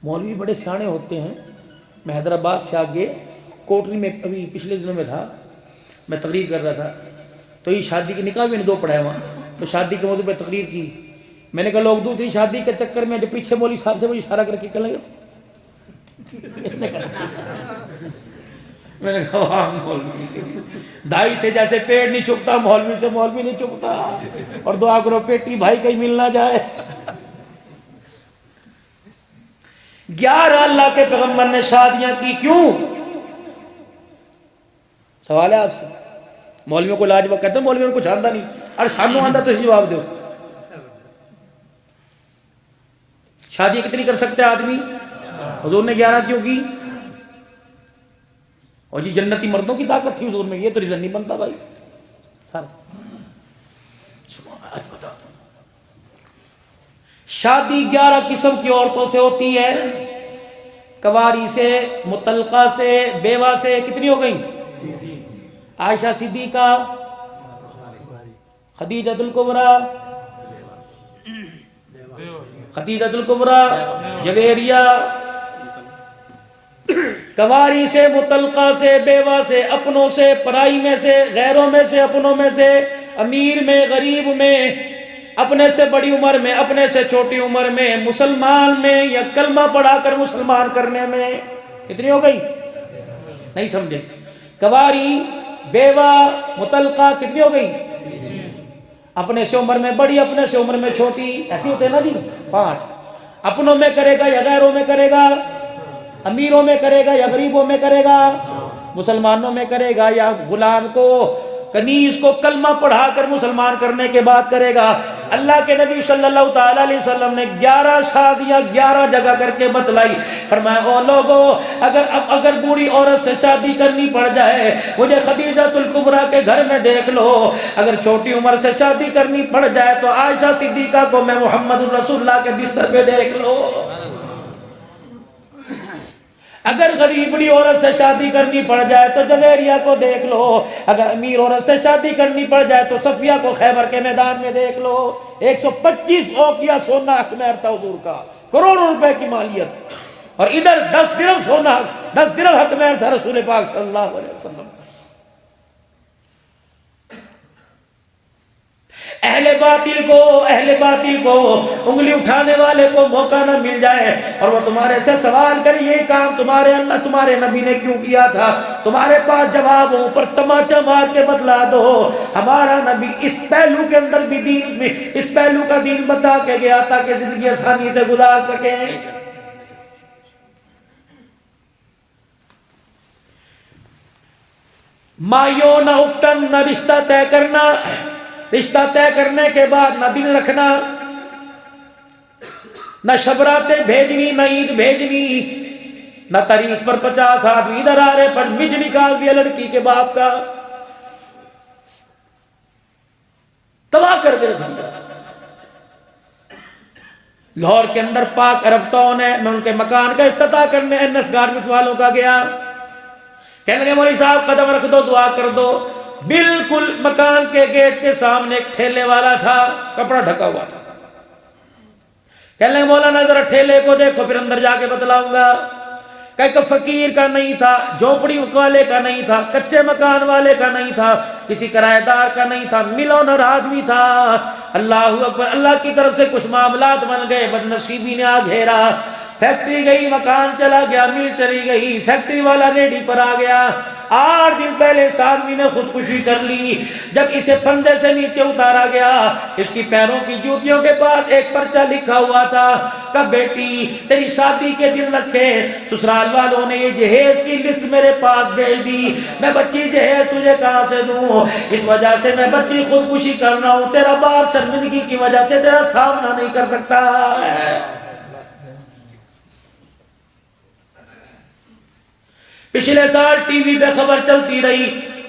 مولوی بڑے سیانے ہوتے ہیں. میں حیدرآباد سے آگے کوٹری میں ابھی پچھلے دنوں میں تھا, میں تقریر کر رہا تھا, تو یہ شادی کے نکاح بھی نے 2 پڑھائے وہاں, تو شادی کے موضوع پہ تقریر کی. میں نے کہا لوگ دوسری شادی کے چکر میں جو پیچھے مولوی صاحب سے مجھے اشارہ کر کے کہ لگے میں نے کہا وہاں مولوی دائی سے جیسے پیڑ نہیں چکتا, مولوی سے مولوی نہیں چکتا. اور دعا کرو پیٹی بھائی کہیں مل نہ جائے. 11 اللہ کے پیغمبر نے شادیاں کی, کیوں؟ سوال ہے آپ سے. مولویوں کو لاجواب کہتے ہیں مولویوں کو کچھ آندہ نہیں, اور سانوں آندہ تو جواب دو. شادی کتنی کر سکتے آدمی؟ حضور نے 11 کیوں کی؟ اور جی جنتی مردوں کی طاقت تھی حضور میں, یہ تو ریزن نہیں بنتا بھائی. شادی 11 قسم کی عورتوں سے ہوتی ہے, کواری سے, مطلقہ سے, بیوہ سے. کتنی ہو گئیں؟ عائشہ صدیقہ, خدیجہ الکبریٰ, خدیجہ الکبریٰ, جویریہ. کواری سے, مطلقہ سے, بیوہ سے, اپنوں سے, پرائی میں سے, غیروں میں سے, اپنوں میں سے, امیر میں, غریب میں, اپنے سے بڑی عمر میں, اپنے سے چھوٹی عمر میں, مسلمان میں یا کلمہ پڑھا کر مسلمان کرنے میں. کتنی ہو گئی؟ نہیں سمجھے. کواری, بیوہ, مطلقہ کتنی ہو گئی؟ اپنے سے عمر میں بڑی, اپنے سے عمر میں چھوٹی, ایسی ہوتے ہیں نا جی 5. اپنوں میں کرے گا یا غیروں میں کرے گا, امیروں میں کرے گا یا غریبوں میں کرے گا, مسلمانوں میں کرے گا یا غلام کو, کنیز کو کلمہ پڑھا کر مسلمان کرنے کے بعد کرے گا. اللہ کے نبی صلی اللہ تعالی علیہ وسلم نے 11 شادیاں 11 جگہ کر کے بتلائی. فرمایا او لوگو, اگر بوڑھی عورت سے شادی کرنی پڑ جائے مجھے خدیجہ الکبریٰ کے گھر میں دیکھ لو, اگر چھوٹی عمر سے شادی کرنی پڑ جائے تو عائشہ صدیقہ کو میں محمد رسول اللہ کے بستر پہ دیکھ لو, اگر غریب بڑی عورت سے شادی کرنی پڑ جائے تو جویریہ کو دیکھ لو, اگر امیر عورت سے شادی کرنی پڑ جائے تو صفیہ کو خیبر کے میدان میں دیکھ لو. 125 اوقیہ سونا اخمیر تھا حضور کا, کروڑوں روپے کی مالیت, اور ادھر 10 درہم سونا, 10 درہم اخمیر تھا رسول پاک صلی اللہ علیہ وسلم. اہل باطل کو انگلی اٹھانے والے کو موقع نہ مل جائے اور وہ تمہارے سے سوال کرے یہ کام تمہارے اللہ تمہارے نبی نے کیوں کیا تھا, تمہارے پاس جواب ہو پر تماچا مار کے بتلا دو. ہمارا نبی اس پہلو کے اندر بھی دین میں اس پہلو کا دین بتا کے گیا تاکہ زندگی آسانی سے گزار سکیں. مایوں نہ اپٹن, نہ رشتہ طے کرنا, رشتہ طے کرنے کے بعد نہ دن رکھنا, نہ شبراتیں بھیجنی, نہ عید بھیجنی, نہ تاریخ پر 50 آدمی ادھر آ رہے پر مج نکال دیا لڑکی کے باپ کا, تباہ کر دے. لاہور کے اندر پاک عرب ٹاؤن ہے, میں ان کے مکان کا افتتاح کرنے NS گارمنٹس والوں کا گیا. کہنے لگے مولوی صاحب قدم رکھ دو, دعا کر دو. بالکل مکان کے گیٹ کے سامنے ایک ٹھیلے والا تھا, کپڑا ڈھکا ہوا تھا. کہنے لگے مولانا ذرا ٹھیلے کو دیکھو پھر اندر جا کے بتلاؤں گا. کہ فقیر کا نہیں تھا, جھونپڑی والے کا نہیں تھا, کچے مکان والے کا نہیں تھا, کسی کرایہ دار کا نہیں تھا, ملونر آدمی تھا. اللہ اکبر, اللہ کی طرف سے کچھ معاملات بن گئے, بدنصیبی نے آ گھیرا. فیکٹری گئی, مکان چلا گیا, مل چلی گئی, فیکٹری والا ریڈی پر آ گیا. 8 دن پہلے اس آدمی نے خودکشی کر لی. جب اسے پھندے سے نیچے اتارا گیا, اس کی پیروں کی جوتیوں کے پاس ایک پرچہ لکھا ہوا تھا کہ بیٹی تیری شادی کے دن رکھے سسرال والوں نے یہ جہیز کی لسٹ میرے پاس بھیج دی, میں بچی جہیز تجھے کہاں سے دوں, اس وجہ سے میں بچی خودکشی کر رہا ہوں, تیرا باپ شرمندگی کی وجہ سے تیرا سامنا نہیں کر سکتا. پچھلے سال ٹی وی پہ خبر چلتی رہی,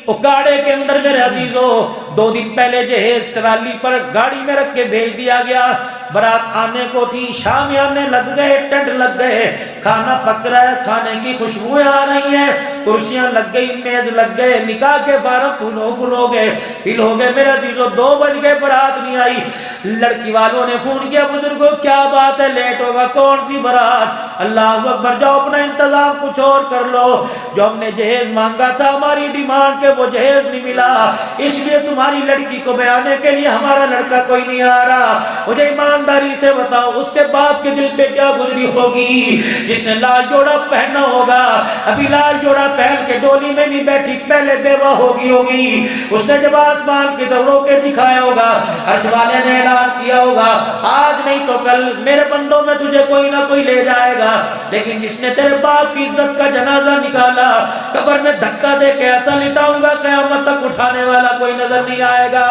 اکاڑے کے اندر میرے عزیزوں 2 دن پہلے جہیز ٹرالی پر گاڑی میں رکھ کے بھیج دیا گیا. برات آنے کو تھی, شامیانے لگ گئے, ٹینٹ لگ گئے, کھانا پک رہا ہے, کھانے کی خوشبوئیں آ رہی ہیں, کرسیاں لگ گئی, میز لگ گئے, نکاح کے فارم فل ہو گئے. میرے عزیزوں 2 بج گئے, برات نہیں آئی. لڑکی والوں نے فون کیا بزرگوں کیا بات ہے لیٹ ہوگا کون سی بارات؟ اللہ اکبر جاؤ اپنا انتظام کچھ اور کر لو، جو ہم نے جہیز مانگا تھا ہماری ڈیمانڈ پہ وہ جہیز نہیں ملا، اس لیے تمہاری لڑکی کو بیانے کے لیے ہمارا لڑکا کوئی نہیں آ رہا۔ مجھے ایمانداری سے بتاؤ اس کے باپ کے دل پہ کیا گزری ہوگی جس نے لال جوڑا پہنا ہوگا؟ ابھی لال جوڑا پہن کے ڈولی میں نہیں بیٹھی، پہلے بیوہ ہوگی اس نے جب آسمان کی طرف رو کے دکھایا ہوگا، عرش والے نے اعلان کیا ہوگا آج نہیں تو کل میرے بندوں میں تجھے کوئی نہ کوئی لے جائے گا۔ لیکن جس نے تیرے باپ کی عزت کا جنازہ نکالا قبر میں دھکا دے کے ایسا لٹاؤں گا قیامت تک اٹھانے والا کوئی نظر نہیں آئے گا۔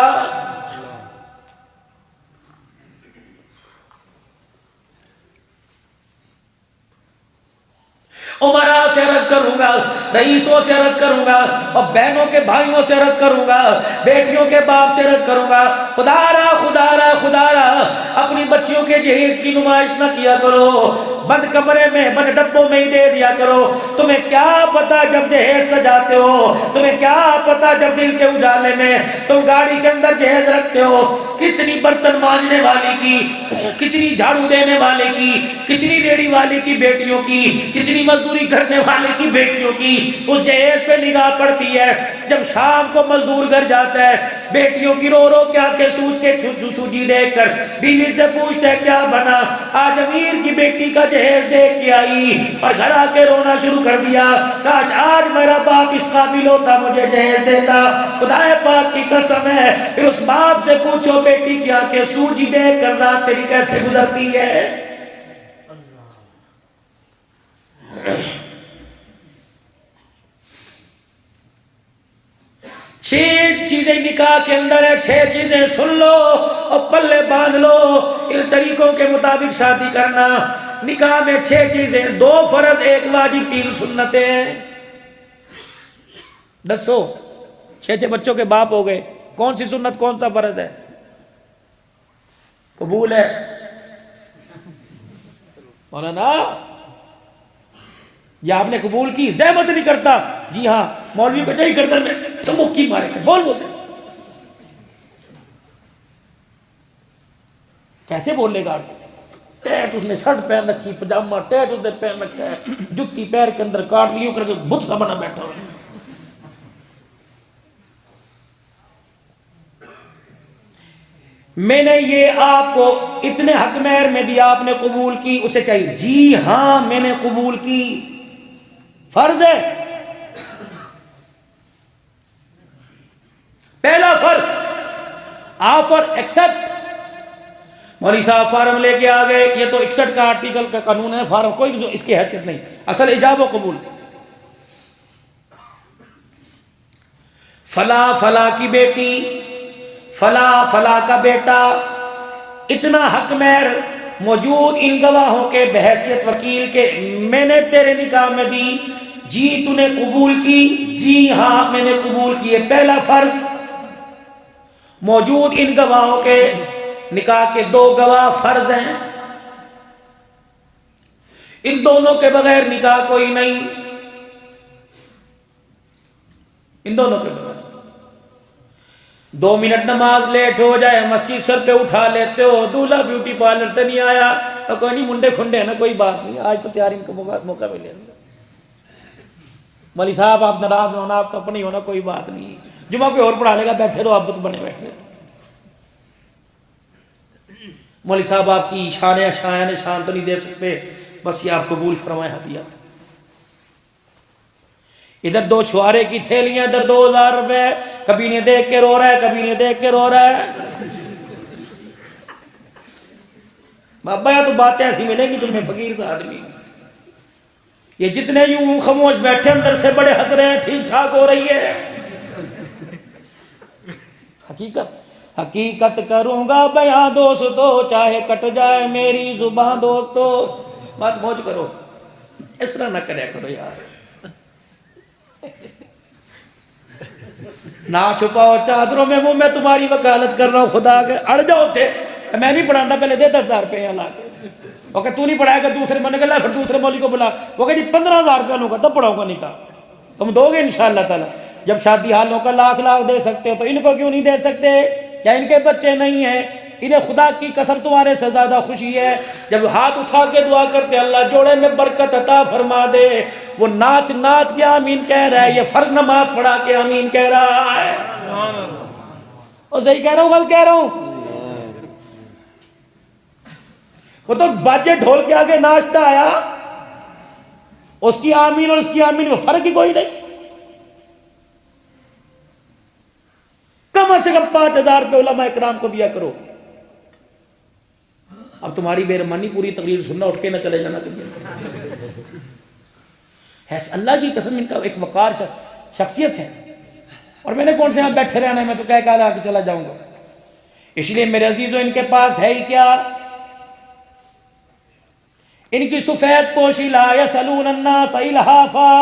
عمراء سے عرض کروں گا، رئیسوں سے عرض کروں گا، اور بہنوں کے بھائیوں سے عرض کروں گا، بیٹیوں کے باپ سے عرض کروں گا، خدا را اپنی بچیوں کے جہیز کی نمائش نہ کیا کرو، بند کمرے میں بند ڈبوں میں ہی دے دیا کرو۔ تمہیں کیا پتا جب جہیز سجاتے ہو، تمہیں کیا پتا جب دل کے اجالے میں تم گاڑی کے اندر جہیز رکھتے ہو، کتنی برتن مانجنے والی کی، کتنی جھاڑو دینے والے کی، کتنی ریڑھی والی کی بیٹیوں کی، کتنی مزدوری کرنے والے کی بیٹیوں کی اس جہیز پہ نگاہ پڑتی ہے۔ جب شام کو مزدور گھر جاتا ہے بیٹیوں کی رو رو کے آنکھیں سوج کے سوجی دیکھ کر بیوی سے پوچھتا ہے کیا بنا؟ آج امیر کی بیٹی کا جہیز دیکھ کے آئی اور گھر آ کے رونا شروع کر دیا، کاش آج میرا باپ اس قابل ہوتا مجھے جہیز دیتا۔ خدا پاک کی قسم ہے پھر اس باپ سے پوچھو بیٹی کی آنکھیں سوجی دیکھ کر رات تیری کیسے گزرتی ہے؟ چھ چیزیں نکاح کے اندر ہے، چھ چیزیں سن لو اور پلے باندھ لو، ان طریقوں کے مطابق شادی کرنا۔ نکاح میں چھ چیزیں، 2 فرض 1 واجب 3 سنتیں۔ دسو 6 بچوں کے باپ ہو گئے، کون سی سنت کون سا فرض ہے؟ قبول ہے مولانا؟ یا آپ نے قبول کی، زحمت نہیں کرتا؟ جی ہاں مولوی کو نہیں کرتا، میں تو مکی مارے گا، بول وہ سے کیسے بول لے گا؟ ٹیٹ اس نے شرٹ پہن رکھی، پجامہ ٹیٹ اس نے پہن رکھا ہے، جوتی پیر کے اندر کاٹ لیو کر کے بت سا بنا بیٹھا ہوا ہے۔ میں نے یہ آپ کو اتنے حق مہر میں دیا، آپ نے قبول کی، اسے چاہیے جی ہاں میں نے قبول کی، فرض ہے۔ پہلا فرض آفر ایکسپٹ۔ مولوی صاحب فارم لے کے آ گئے، یہ تو 61 کا آرٹیکل کا قانون ہے، فارم کوئی اس کی حیثیت نہیں، اصل ایجاب و قبول۔ فلاں فلاں کی بیٹی، فلاں فلاں کا بیٹا، اتنا حق مہر موجود ان گواہوں کے بحیثیت وکیل کے میں نے تیرے نکاح میں دی، جی تو نے قبول کی؟ جی ہاں میں نے قبول کی۔ پہلا فرض موجود ان گواہوں کے، نکاح کے 2 گواہ فرض ہیں، ان دونوں کے بغیر نکاح کوئی نہیں، ان دونوں کے بغیر۔ 2 منٹ نماز لیٹ ہو جائے مسجد سر پہ اٹھا لیتے ہو، دولہا بیوٹی پارلر سے نہیں آیا تو کوئی نہیں، منڈے کھنڈے ہے نا، کوئی بات نہیں، آج تو تیاری کا موقع ملے۔ مولوی صاحب آپ ناراض ہونا، آپ تو اپنی ہونا، کوئی بات نہیں، جمعہ کوئی اور پڑھا لے گا، بیٹھے رہو، آپ تو بنے بیٹھے۔ مولوی صاحب آپ کی شان تو نہیں دے سکتے، بس یہ آپ قبول فرمائے ہدیہ۔ ادھر 2 چھوارے کی تھیلیاں، ادھر 2000 روپے، کبھی نے دیکھ کے رو رہا ہے، کبھی نے دیکھ کے رو رہا ہے۔ بابا یا تو باتیں ایسی ملیں گی تمہیں فقیر سے آدمی، یہ جتنے یوں خاموش بیٹھے اندر سے بڑے ہنس رہے ہیں، ٹھیک ٹھاک ہو رہی ہے۔ حقیقت کروں گا بیاں دوستو، چاہے کٹ جائے میری زبان دوستو۔ بات موج کرو، اس طرح نہ کرے کرو یار، نہ چھپاؤ چادروں میں منہ، میں تمہاری وکالت کر رہا ہوں خدا کے، اڑ جاؤ تھے، میں نہیں پڑھاتا، پہلے دے 10,000 روپے یہاں لا کے، وہ کہ تو نہیں پڑھائے گا، دوسرے بنے گا، پھر دوسرے مولوی کو بلا، وہ کہ جی 15,000 روپے لوں گا تب پڑھاؤں گا نکاح، تم دو گے انشاءاللہ تعالی۔ جب شادی حالوں کا لاکھ دے سکتے ہو تو ان کو کیوں نہیں دے سکتے؟ کیا ان کے بچے نہیں ہیں؟ انہیں خدا کی قسم تمہارے سے زیادہ خوشی ہے جب ہاتھ اٹھا کے دعا کرتے اللہ جوڑے میں برکت عطا فرما دے. وہ ناچ ناچ کے آمین کہہ رہا ہے, یہ فرض نماز پڑھا کے آمین کہہ رہا ہے. اور صحیح کہہ رہا ہوں غلط کہہ رہا ہوں؟ وہ تو باجے ڈھول کے آگے ناچتا آیا, اس کی آمین اور اس کی آمین میں فرق ہی کوئی نہیں. کم سے کم 5,000 روپے علماء اکرام کو دیا کرو. اب تمہاری بےرحمانی پوری تقریر سننا, اٹھ کے نہ چلے جانا ہے. اللہ کی قسم ان کا ایک وقار شخصیت ہے. اور میں نے کون سے یہاں بیٹھے رہنا ہے, میں تو کہہ کے آ کے چلا جاؤں گا. اس لیے میرے عزیزوں ان کے پاس ہے ہی کیا, ان کی سفید پوشی لا یسألون الناس الحافا.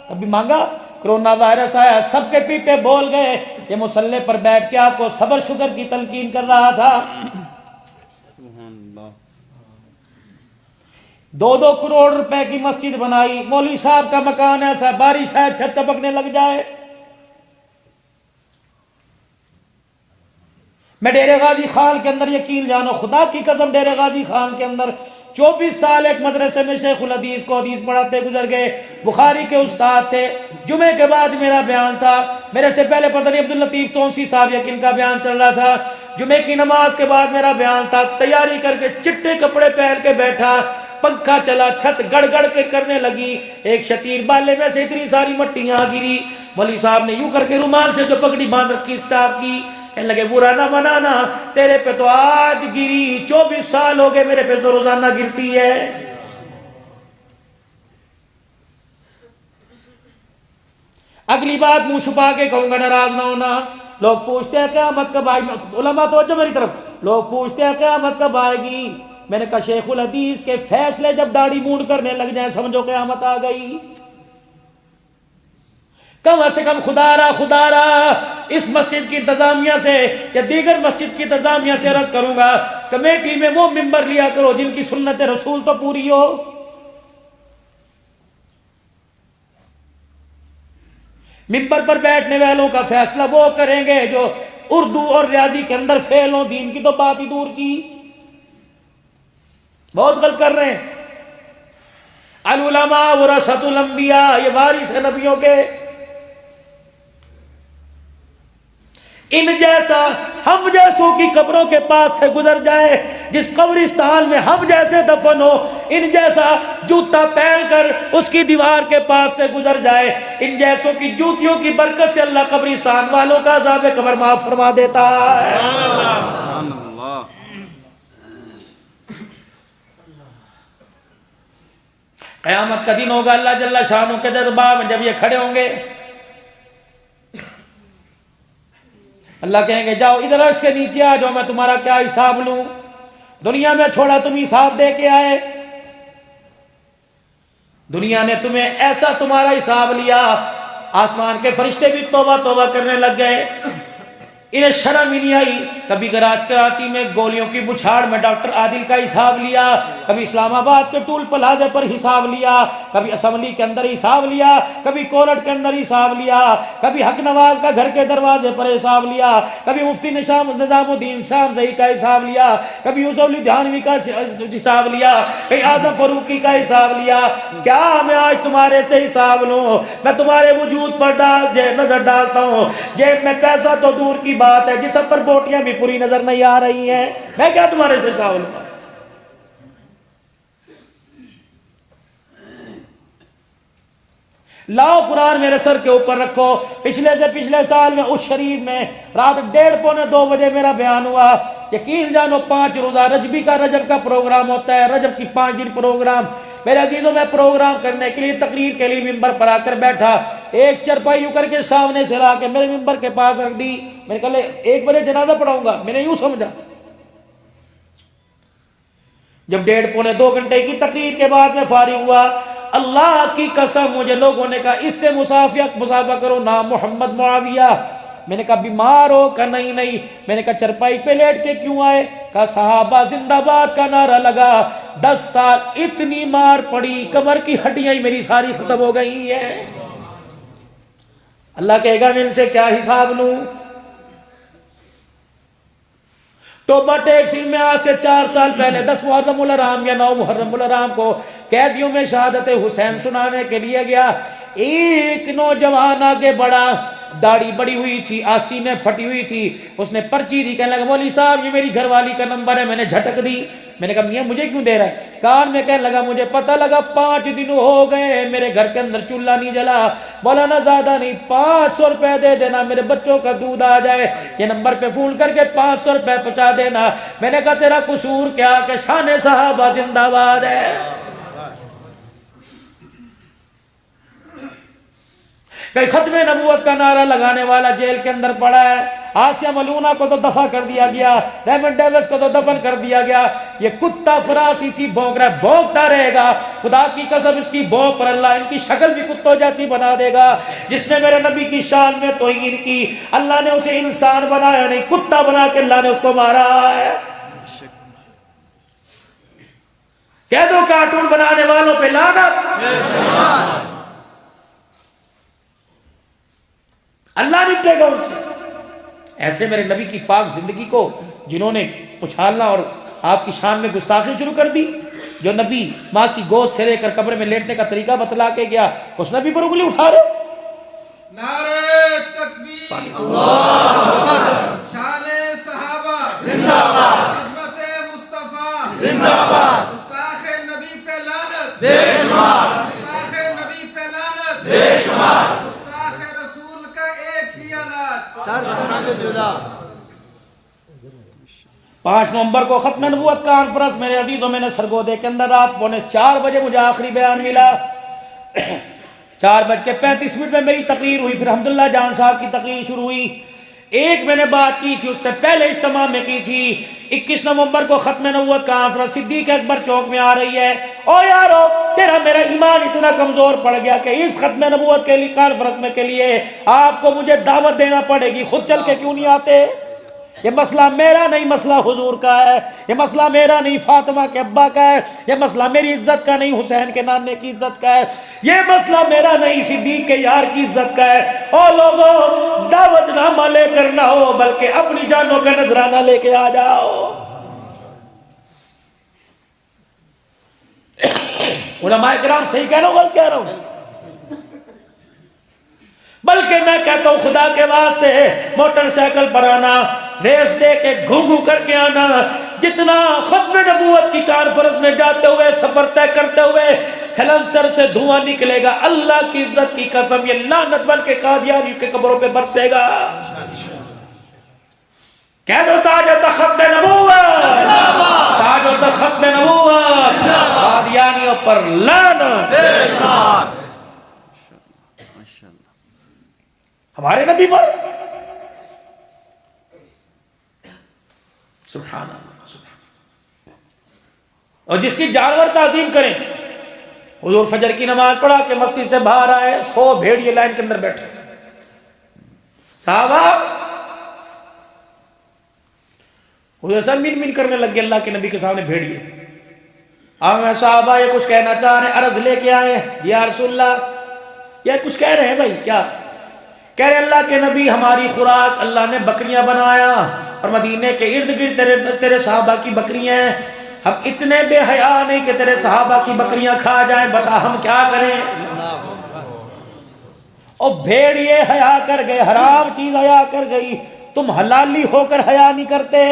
کبھی مانگا, کرونا وائرس آیا سب کے پیپے بول گئے. یہ مصلی پر بیٹھ کے آپ کو صبر شکر کی تلقین کر رہا تھا. 2 کروڑ روپے کی مسجد بنائی, مولوی صاحب کا مکان ایسا بارش ہے چھت ٹپکنے لگ جائے. میں ڈیرے غازی خان کے اندر یقین جانو خدا کی قسم ڈیرے غازی خان کے اندر 24 سال ایک مدرسے میں شیخ الحدیث کو حدیث پڑھاتے گزر گئے. بخاری کے استاد تھے. جمعے کے بعد میرا بیان تھا, میرے سے پہلے پتہ نہیں عبداللطیف تونسی صاحب یقین کا بیان چل رہا تھا. جمعے کی نماز کے بعد میرا بیان تھا. تیاری کر کے چٹے کپڑے پہن کے بیٹھا, پنکھا چلا, چھت گڑ گڑ کے کرنے لگی. ایک شتیر بالے میں سے اتنی ساری مٹیاں گری. مولوی صاحب نے یوں کر کے رومال سے جو پگڑی باندھ رکھی صاحب کی, کہنے لگے برا نہ منانا, تیرے پہ تو آج گری, 24 سال ہو گئے, میرے پہ تو روزانہ گرتی ہے. اگلی بات منہ چھپا کے کہوں گا, ناراض نہ ہونا. لوگ پوچھتے ہیں قیامت کب آئے گی, علماء توجہ میری طرف, لوگ پوچھتے ہیں قیامت کب آئے گی. میں نے کہا شیخ الحدیث کے فیصلے جب داڑھی مونڈ کرنے لگ جائیں سمجھو قیامت آ گئی. کم سے کم خدا را اس مسجد کی انتظامیہ سے یا دیگر مسجد کی انتظامیہ سے عرض کروں گا, کمیٹی میں وہ ممبر لیا کرو جن کی سنت رسول تو پوری ہو. ممبر پر بیٹھنے والوں کا فیصلہ وہ کریں گے جو اردو اور ریاضی کے اندر فیل ہوں, دین کی تو بات ہی دور کی. بہت غلط کر رہے ہیں. العلماء ورثۃ الانبیاء, یہ وارث ہیں نبیوں کے. ان جیسا ہم جیسوں کی قبروں کے پاس سے گزر جائے, جس قبرستان میں ہم جیسے دفن ہو, ان جیسا جوتا پہن کر اس کی دیوار کے پاس سے گزر جائے, ان جیسوں کی جوتیوں کی برکت سے اللہ قبرستان والوں کا عذاب قبر معاف فرما دیتا ہے. سبحان اللہ. قیامت کا دن ہوگا, اللہ جل شانہ کے دربار میں جب یہ کھڑے ہوں گے, اللہ کہیں گے جاؤ ادھر عرش کے نیچے آ جاؤ, میں تمہارا کیا حساب لوں. دنیا میں چھوڑا تم حساب دے کے آئے, دنیا نے تمہیں ایسا تمہارا حساب لیا, آسمان کے فرشتے بھی توبہ توبہ کرنے لگ گئے. انہیں شرم ہی نہیں آئی. کبھی کراچی میں گولیوں کی بچھاڑ میں ڈاکٹر عادل کا حساب لیا, کبھی اسلام آباد کے ٹول پلازے پر حساب لیا, کبھی اسمبلی کے اندر حساب لیا, کبھی کورٹ کے اندر حساب لیا, کبھی حق نواز کا گھر کے دروازے پر حساب لیا, کبھی مفتی نظام الدین شام زئی کا حساب لیا, کبھی یوسف علی دھانوی کا حساب لیا, کبھی اعظم فاروقی کا حساب لیا. کیا میں آج تمہارے سے حساب لوں؟ میں تمہارے وجود پر نظر ڈالتا ہوں, جیب میں پیسہ تو دور کی بات ہے, جسم پر بوٹیاں بھی پوری نظر نہیں آ رہی ہیں, میں کیا تمہارے سے حساب لوں؟ لاؤ قرآن میرے سر کے اوپر رکھو. پچھلے سے پچھلے سال میں اس شریف میں رات 1:30 پونے 2 بجے میرا بیان ہوا. یقین جانو 5 روزہ رجبی کا رجب کا پروگرام ہوتا ہے, رجب کی 5 دن پروگرام. میرے عزیزوں میں پروگرام کرنے کے لیے تقریر کے لیے ممبر پر آ کر بیٹھا, ایک چرپائی یوں کر کے سامنے سے لا کے میرے ممبر کے پاس رکھ دی. میں نے کہا 1 بجے جنازہ پڑھاؤں گا, میں نے یوں سمجھا. جب 1:30 پونے 2 گھنٹے کی تقریر کے بعد میں فارغ ہوا, اللہ کی قسم مجھے لوگوں نے کہا اس سے مسافہ کرو, نام محمد معاویہ. میں نے کہا بیمار ہو؟ کہا نہیں نہیں. میں نے کہا چرپائی پہ لیٹ کے کیوں آئے؟ کہا صحابہ زندہ باد کا نعرہ لگا, 10 سال اتنی مار پڑی, کمر کی ہڈیاں ہی میری ساری ختم ہو گئی ہیں. اللہ کہے گا میں ان سے کیا حساب لوں؟ توبہ ٹیکسی میں آج سے 4 سال پہلے 10 محرم الحرام یا 9 محرم الحرام کو قیدیوں میں شہادت حسین سنانے کے لیے گیا. ایک نوجوان آگے بڑھا, داڑھی بڑی ہوئی تھی, آستینیں پھٹی ہوئی تھی, اس نے پرچی دی, کہنے لگا مولوی صاحب یہ میری گھر والی کا نمبر ہے. میں نے جھٹک دی, میں نے کہا میاں مجھے کیوں دے رہا ہے؟ کان میں کہنے لگا مجھے پتہ لگا 5 دن ہو گئے میرے گھر کے اندر چولہا نہیں جلا. بولا نہ زیادہ نہیں, 500 روپے دے دینا, میرے بچوں کا دودھ آ جائے. یہ نمبر پہ فون کر کے 500 روپے پہنچا دینا. میں نے کہا تیرا قصور کیا کہ شان صحابہ زندہ باد ہے. کہ ختم نبوت کا نعرہ لگانے والا جیل کے اندر پڑا ہے. آسیہ ملونہ کو تو دفع کر دیا گیا, ریمنڈ ڈیوس کو تو دفن کر دیا گیا. یہ کتا فراسی سی بھونک رہا ہے, بھونکتا رہے گا. خدا کی قسم اس کی بھونک پر اللہ ان کی شکل بھی کتوں جیسی بنا دے گا. جس نے میرے نبی کی شان میں توہین کی, اللہ نے اسے انسان بنایا نہیں, کتا بنا کے اللہ نے اس کو مارا ہے. کہہ دو کارٹون بنانے والوں پہ لعنت. اللہ نپٹے گا ان سے. ایسے میرے نبی کی پاک زندگی کو جنہوں نے اچھالنا اور آپ کی شان میں گستاخی شروع کر دی. جو نبی ماں کی گود سے لے کر قبر میں لیٹنے کا طریقہ بتلا کے گیا, اس نبی پر انگلی اٹھا رہے. نعرہ تکبیر, اللہ اکبر, شان صحابہ زندہ باد, عظمت مصطفیٰ زندہ باد, گستاخ نبی پہ لعنت بے شمار, گستاخ نبی پہ لعنت بے شمار, 5 نومبر کو ختم نبوت کانفرنس میرے عزیزوں میں نے سرگودے کے اندر رات 3:45 بجے مجھے آخری بیان ملا. 4:35 میں میری تقریر ہوئی, پھر حمداللہ جان صاحب کی تقریر شروع ہوئی. ایک میں نے بات کی تھی, اس سے پہلے اجتماع میں کی تھی. 21 نومبر کو ختم نبوت کانفرنس صدیق اکبر چوک میں آ رہی ہے. او یارو تیرا میرا ایمان اتنا کمزور پڑ گیا کہ اس ختم نبوت کے لیے کانفرنس میں کے لیے آپ کو مجھے دعوت دینا پڑے گی, خود چل کے کیوں نہیں آتے؟ یہ مسئلہ میرا نہیں, مسئلہ حضور کا ہے. یہ مسئلہ میرا نہیں, فاطمہ کے ابا کا ہے. یہ مسئلہ میری عزت کا نہیں, حسین کے نانے کی عزت کا ہے. یہ مسئلہ میرا نہیں, صدیق کے یار کی عزت کا ہے. اور لوگوں دعوت نامہ لے کر نہ ہو بلکہ اپنی جانوں کا نذرانہ لے کے آ جاؤ. علماء کرام صحیح کہہ رہا ہوں غلط کہہ رہا ہوں؟ بلکہ میں کہتا ہوں خدا کے واسطے موٹر سائیکل پر آنا, ریس دے کے گھو کر کے آنا, جتنا ختم نبوت کی کانفرنس میں جاتے ہوئے سفر طے کرتے ہوئے سلنسر سے دھواں نکلے گا, اللہ کی عزت کی قسم یہ لعنت بن کے قادیانی کے قبروں پہ برسے گا. کہہ دو تاج و تخت ختم نبوت, تاج و تخت ختم نبوت, قادیانیوں پر لعنت. ہمارے نبی پر سبحان اللہ. اور جس کی جانور تعظیم کریں, حضور فجر کی نماز پڑھا کہ مسجد سے باہر آئے, 100 بھیڑیے لائن کے اندر بیٹھے. صحابہ حضور صاحب مین کرنے لگ گئے اللہ کے نبی کے سامنے بھیڑیے. صحابہ یہ کچھ کہنا چاہ رہے ہیں, عرض لے کے آئے. یا رسول اللہ, یہ کچھ کہہ رہے ہیں بھائی کیا کہہ رہے؟ اللہ کے نبی ہماری خوراک اللہ نے بکریاں بنایا اور مدینے کے ارد گرد تیرے صحابہ کی بکریاں ہیں. ہم اتنے بے حیا نہیں کہ تیرے صحابہ کی بکریاں کھا جائیں, بتا ہم کیا کریں؟ اور بھیڑیے حیا کر گئے, حرام چیز حیا کر گئی, تم حلالی ہو کر حیا نہیں کرتے.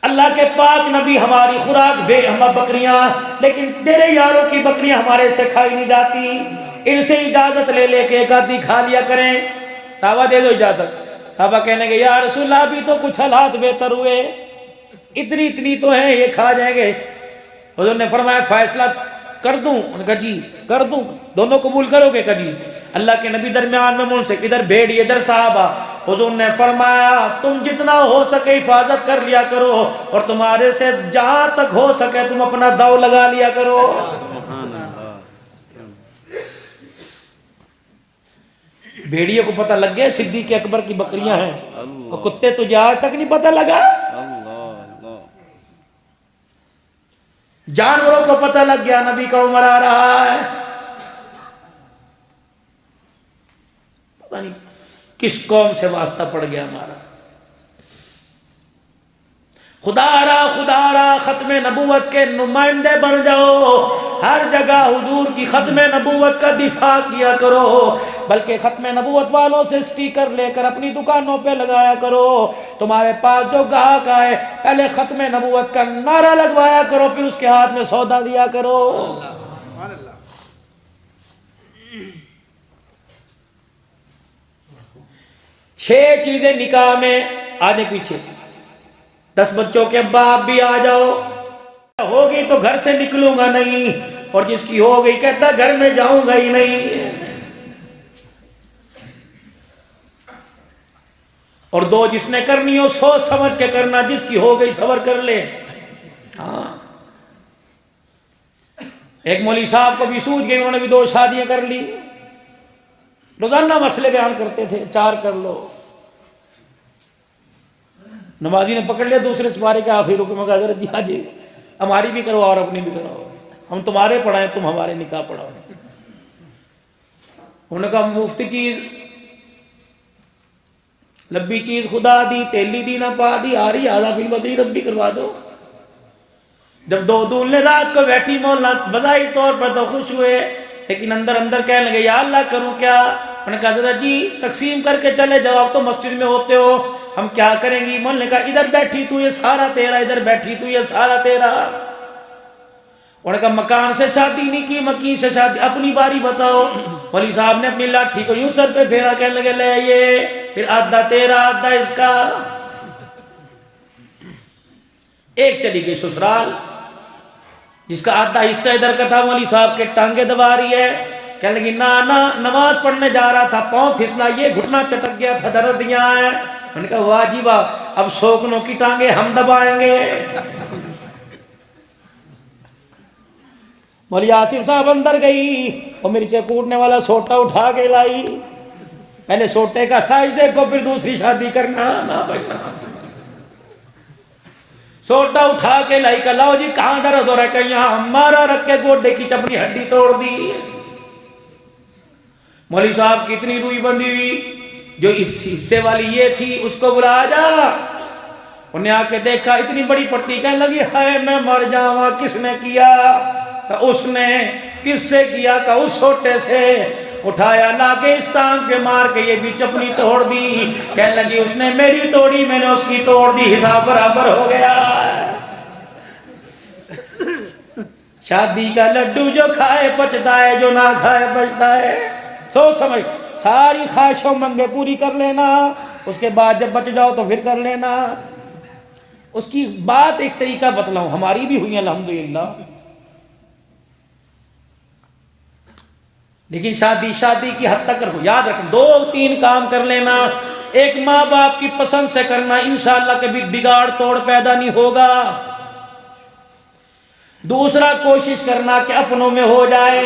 اللہ کے پاک نبی ہماری خوراک بے ہم بکریاں, لیکن تیرے یاروں کی بکریاں ہمارے سے کھائی نہیں جاتی, ان سے اجازت لے لے کے ایک آدھی کھا لیا کریں. صحابہ دے دو اجازت. صحابہ کہنے گے یا رسول اللہ ابھی تو کچھ حالات بہتر ہوئے, اتنی تو ہیں یہ کھا جائیں گے. حضور نے فرمایا فیصلہ کر دوں؟ انہوں نے کہا جی کر دوں. دونوں قبول کرو گے؟ کہا جی. اللہ کے نبی درمیان میں منصف, ادھر بھیڑی ادھر صحابہ. حضور نے فرمایا تم جتنا ہو سکے حفاظت کر لیا کرو, اور تمہارے سے جہاں تک ہو سکے تم اپنا داؤ لگا لیا کرو. بھیڑیے کو پتہ لگ گیا صدیق اکبر کی بکریاں ہیں, اور کتے تجھے آج تک نہیں پتہ لگا. جانوروں کو پتہ لگ گیا نبی کا عمر آ رہا ہے. پتہ نہیں کس قوم سے واسطہ پڑ گیا ہمارا؟ خدا را ختم نبوت کے نمائندے بن جاؤ، ہر جگہ حضور کی ختم نبوت کا دفاع کیا کرو، بلکہ ختم نبوت والوں سے سٹیکر لے کر اپنی دکانوں پہ لگایا کرو۔ تمہارے پاس جو گاہک آئے پہلے ختم نبوت کا نعرہ لگوایا کرو، پھر اس کے ہاتھ میں سودا دیا کرو۔ چھ چیزیں نکاح میں، آگے پیچھے 10 بچوں کے ابا آپ بھی آ جاؤ، ہوگی تو گھر سے نکلوں گا نہیں، اور جس کی ہو گئی کہتا گھر میں جاؤں گا ہی نہیں۔ اور 2 جس نے کرنی ہو سوچ سمجھ کے کرنا، جس کی ہو گئی صبر کر لے۔ ہاں، ایک مولوی صاحب کو بھی سوچ گئی، انہوں نے بھی 2 شادیاں کر لی، روزانہ مسئلے بیان کرتے تھے، 4 کر لو۔ نمازی نے پکڑ لیا دوسرے سپارے کے آخری رکوع میں، کہا حضرت جی حاجی ہماری بھی کرواؤ اور اپنی بھی کرواؤ، ہم تمہارے پڑھائیں تم ہمارے نکاح پڑھاؤ۔ انہوں نے کہا مفت چیز لبی چیز خدا دی، تیلی دی نہ پا دی، آ رہی آدھا فی البدری رب بھی کروا دو۔ جب 2 دولنے رات کو بیٹھی مولا بظاہر طور پر تو خوش ہوئے، لیکن اندر اندر کہنے لگے یا اللہ کروں کیا؟ انہوں نے کہا حضرت جی تقسیم کر کے چلے جاؤ، آپ تو مسجد میں ہوتے ہو، ہم کیا کریں گی؟ مولا نے کہا ادھر بیٹھی تو یہ سارا تیرا، ادھر بیٹھی تو یہ سارا تیرا۔ انہوں نے کہا مکان سے شادی نہیں کی، مکین سے شادی، اپنی باری بتاؤ۔ مولوی صاحب نے اپنی لاٹھی کو یوں سر پہ پھیرا، کہنے لگے لے یہ، پھر آدھا تیرا آدھا اس کا۔ ایک چلی گئی سسرال، جس کا آدھا حصہ ادھر کا تھا، مولوی صاحب کے ٹانگیں دبا رہی ہے، کہنے لگی نا نماز پڑھنے جا رہا تھا، پاؤں پھسلا، یہ گھٹنا چٹک گیا تھا، درد یہاں ہے۔ میں نے کہا واہ جی واہ، اب شوکنوں کی ٹانگیں ہم دبائیں گے۔ مولوی آصف صاحب اندر گئی، اور مرچے کوٹنے والا سوٹا اٹھا کے لائی، پہلے سوٹے کا سائز دیکھو پھر دوسری شادی کرنا نہ بھائی۔ سوٹا اٹھا کے لائی، کہ لاؤ جی کہاں درد ہو رہا ہے؟ کہ یہاں ہمارا رکھ کے گوڈے کی چپنی ہڈی توڑ دی۔ مولوی صاحب کی اتنی روئی بندی ہوئی، جو اس حصے والی یہ تھی اس کو بلا جا۔ انہیں آ کے دیکھا اتنی بڑی پٹی، کہنے لگی ہائے میں مر جاواں، کس نے کیا؟ کہ اس نے۔ کس سے کیا؟ کہ اس چھوٹے سے۔ اٹھایا لا کے اس ٹانگ پہ مار کے یہ بھی چپنی توڑ دی۔ کہنے لگی اس نے میری توڑی، میں نے اس کی توڑ دی، حساب برابر ہو گیا۔ شادی کا لڈو جو کھائے پچتا ہے، جو نہ کھائے بچتا ہے۔ سوچ سمجھ، ساری خواہشوں منگے پوری کر لینا، اس کے بعد جب بچ جاؤ تو پھر کر لینا۔ اس کی بات ایک طریقہ بتلاؤں، ہماری بھی ہوئی الحمدللہ، لیکن شادی کی حد تک رکھو۔ یاد رکھو 2-3 کام کر لینا، ایک ماں باپ کی پسند سے کرنا، انشاءاللہ کبھی بگاڑ توڑ پیدا نہیں ہوگا۔ دوسرا کوشش کرنا کہ اپنوں میں ہو جائے۔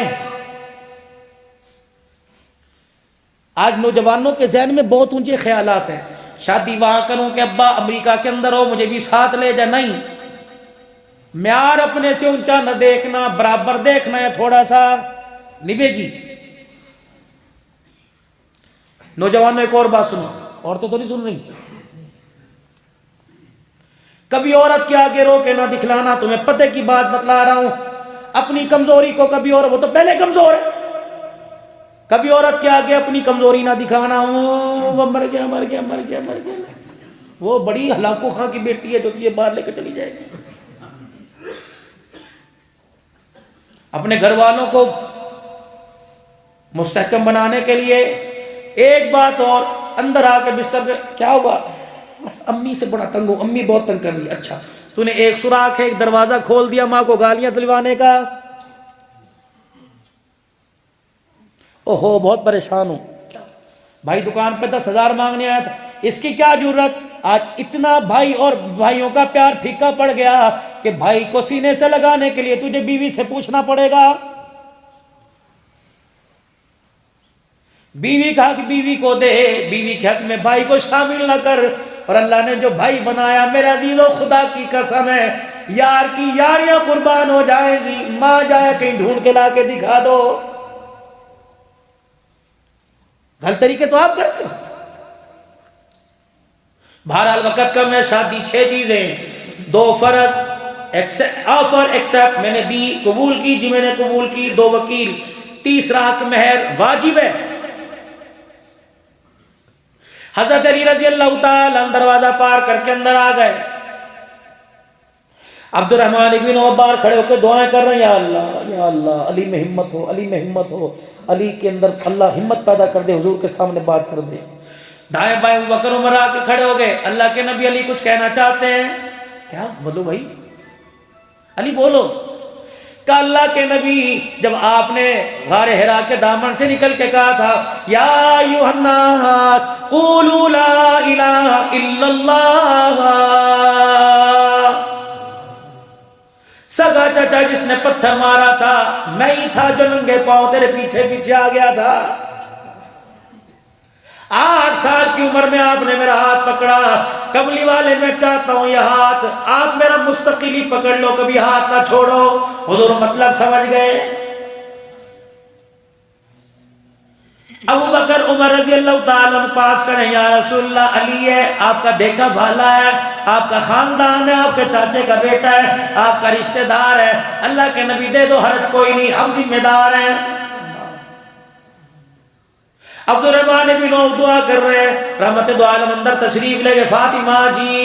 آج نوجوانوں کے ذہن میں بہت اونچے خیالات ہیں، شادی وہاں کروں کہ ابا امریکہ کے اندر ہو مجھے بھی ساتھ لے جا، نہیں، معیار اپنے سے اونچا نہ دیکھنا، برابر دیکھنا ہے، تھوڑا سا نبھے گی۔ نوجوانوں ایک اور بات سنو، عورتیں تو نہیں سن رہی، کبھی عورت کے آگے رو کے نہ دکھلانا، تمہیں پتہ کی بات بتلا رہا ہوں، اپنی کمزوری کو کبھی، اور وہ تو پہلے کمزور ہے، کبھی عورت کے آگے اپنی کمزوری نہ دکھانا، وہ مر گیا مر گیا مر گیا مر گیا، وہ بڑی ہلاکو خاں کی بیٹی ہے جو تجھے باہر لے کے چلی جائے گی۔ اپنے گھر والوں کو مستحکم بنانے کے لیے ایک بات اور، اندر آ کے بستر پہ کیا ہوا؟ بس امی سے بڑا تنگ ہوں، امی بہت تنگ کر رہی ہے۔ اچھا تو نے ایک سوراخ ہے، ایک دروازہ کھول دیا ماں کو گالیاں دلوانے کا۔ اوہو بہت پریشان ہوں، بھائی دکان پہ 10,000 مانگنے آیا تھا، اس کی کیا ضرورت؟ آج اتنا بھائی اور بھائیوں کا پیار پھیکا پڑ گیا کہ بھائی کو سینے سے لگانے کے لیے تجھے بیوی سے پوچھنا پڑے گا۔ بیوی کا حق بیوی کو دے، بیوی کے حق میں بھائی کو شامل نہ کر۔ اور اللہ نے جو بھائی بنایا، میرے عزیزو خدا کی قسم ہے، یار کی یاریاں قربان ہو جائیں گی، ماں جائے کہیں ڈھونڈ کے لا کے دکھا دو۔ غلط طریقے تو آپ کرتے ہو، بہرحال وقت کم ہے، شادی 6 چیزیں، 2 فرض، آفر ایکسپٹ میں نے دی، قبول کی جی میں نے قبول کی، 2 وکیل، تیسرا حق مہر واجب ہے۔ حضرت علی رضی اللہ تعالیٰ عنہ دروازہ پار کر کے اندر آ گئے، عبد الرحمن ابن عوف باہر کھڑے ہو کے دعائیں کر رہے ہیں، یا اللہ علی میں ہمت ہو، علی میں ہمت ہو، علی کے اندر اللہ ہمت پیدا کر دے، حضور کے سامنے بات کر دے۔ دائیں بائیں ابوبکر عمر آ کے کھڑے ہو گئے، اللہ کے نبی علی کچھ کہنا چاہتے ہیں؟ کیا بولو بھائی، علی بولو۔ کہ اللہ کے نبی جب آپ نے غار حرا کے دامن سے نکل کے کہا تھا یا ایھا الناس قولوا لا الہ الا اللہ، سگا چچا جس نے پتھر مارا تھا میں ہی تھا جو ننگے پاؤں تیرے پیچھے پیچھے آ گیا تھا۔ 8 سال کی عمر میں آپ نے میرا ہاتھ پکڑا، کملی والے میں چاہتا ہوں یہ ہاتھ آپ میرا مستقل ہی پکڑ لو، کبھی ہاتھ نہ چھوڑو۔ حضور مطلب سمجھ گئے۔ ابو بکر عمر رضی اللہ تعالیٰ عنہ پاس کریں، یا رسول اللہ علی ہے، آپ کا دیکھا بھالا ہے، آپ کا خاندان ہے، آپ کے چاچے کا بیٹا ہے، آپ کا رشتہ دار ہے، اللہ کے نبی دے دو، حرج کوئی نہیں، ہم ذمہ دار ہیں۔ عبد الرحمن بن عوف دعا کر رہے ہیں، رحمت دو عالم اندر تشریف لے گئے، فاطمہ جی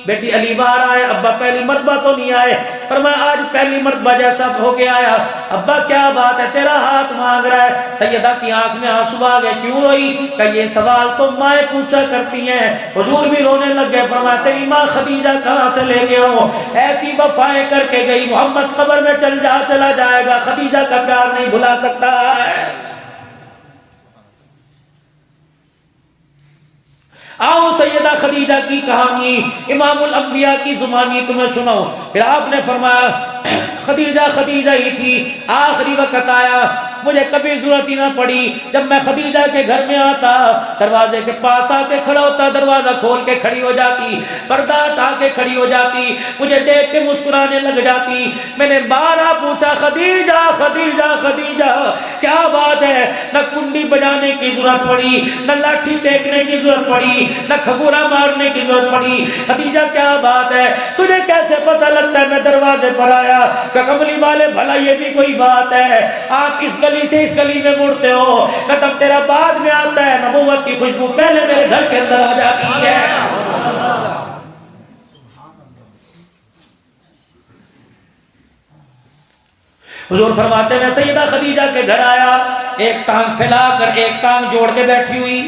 بیٹی علی باہر آئے، ابا پہلی مرتبہ تو نہیں آئے، فرمایا آج پہلی مرتبہ جیسا ہو کے آیا، ابا کیا بات ہے تیرا ہاتھ مانگ رہا ہے؟ سیدہ کی آنکھ میں آنسو آ گئے، کیوں روئی؟ کہ یہ سوال تو مائیں پوچھا کرتی ہیں۔ حضور بھی رونے لگ گئے، فرمایا تیری ماں خدیجہ کہاں سے لے کے آؤں؟ ایسی وفائیں کر کے گئی، محمد قبر میں چلا جائے گا، خدیجہ کا پیار نہیں بھلا سکتا ہے۔ آؤ سیدہ خدیجہ کی کہانی امام الانبیاء کی زبانی تمہیں سناؤ۔ پھر آپ نے فرمایا خدیجہ خدیجہ ہی تھی، آخری وقت آیا، مجھے کبھی ضرورت ہی نہ پڑی، جب میں خدیجہ کے گھر میں آتا دروازے کے پاس آ کے کھڑا ہوتا، دروازہ کھول کے کھڑی ہو جاتی، پردہ ہٹا کے کھڑی ہو جاتی، مجھے دیکھ کے مسکرانے لگ جاتی۔ میں نے بارہ پوچھا خدیجہ خدیجہ خدیجہ کیا بات ہے؟ نہ کنڈی بجانے کی ضرورت پڑی، نہ لاٹھی ٹیکنے کی ضرورت پڑی، نہ کھگورا مارنے کی ضرورت پڑی۔ خدیجہ کیا بات ہے؟ تجھے کیسے پتہ لگتا ہے میں دروازے پر آیا؟ کہ کملی والے بھلا یہ بھی کوئی بات ہے؟ آپ اس گلی سے اس گلی میں مڑتے ہو، قدم تیرا بعد میں آتا ہے، نبوت کی خوشبو پہلے میرے گھر کے اندر آ جاتی ہے۔ حضور فرماتے ہیں سیدہ خدیجہ کے گھر آیا، ایک ٹانگ پھیلا کر ایک ٹانگ جوڑ کے بیٹھی ہوئی۔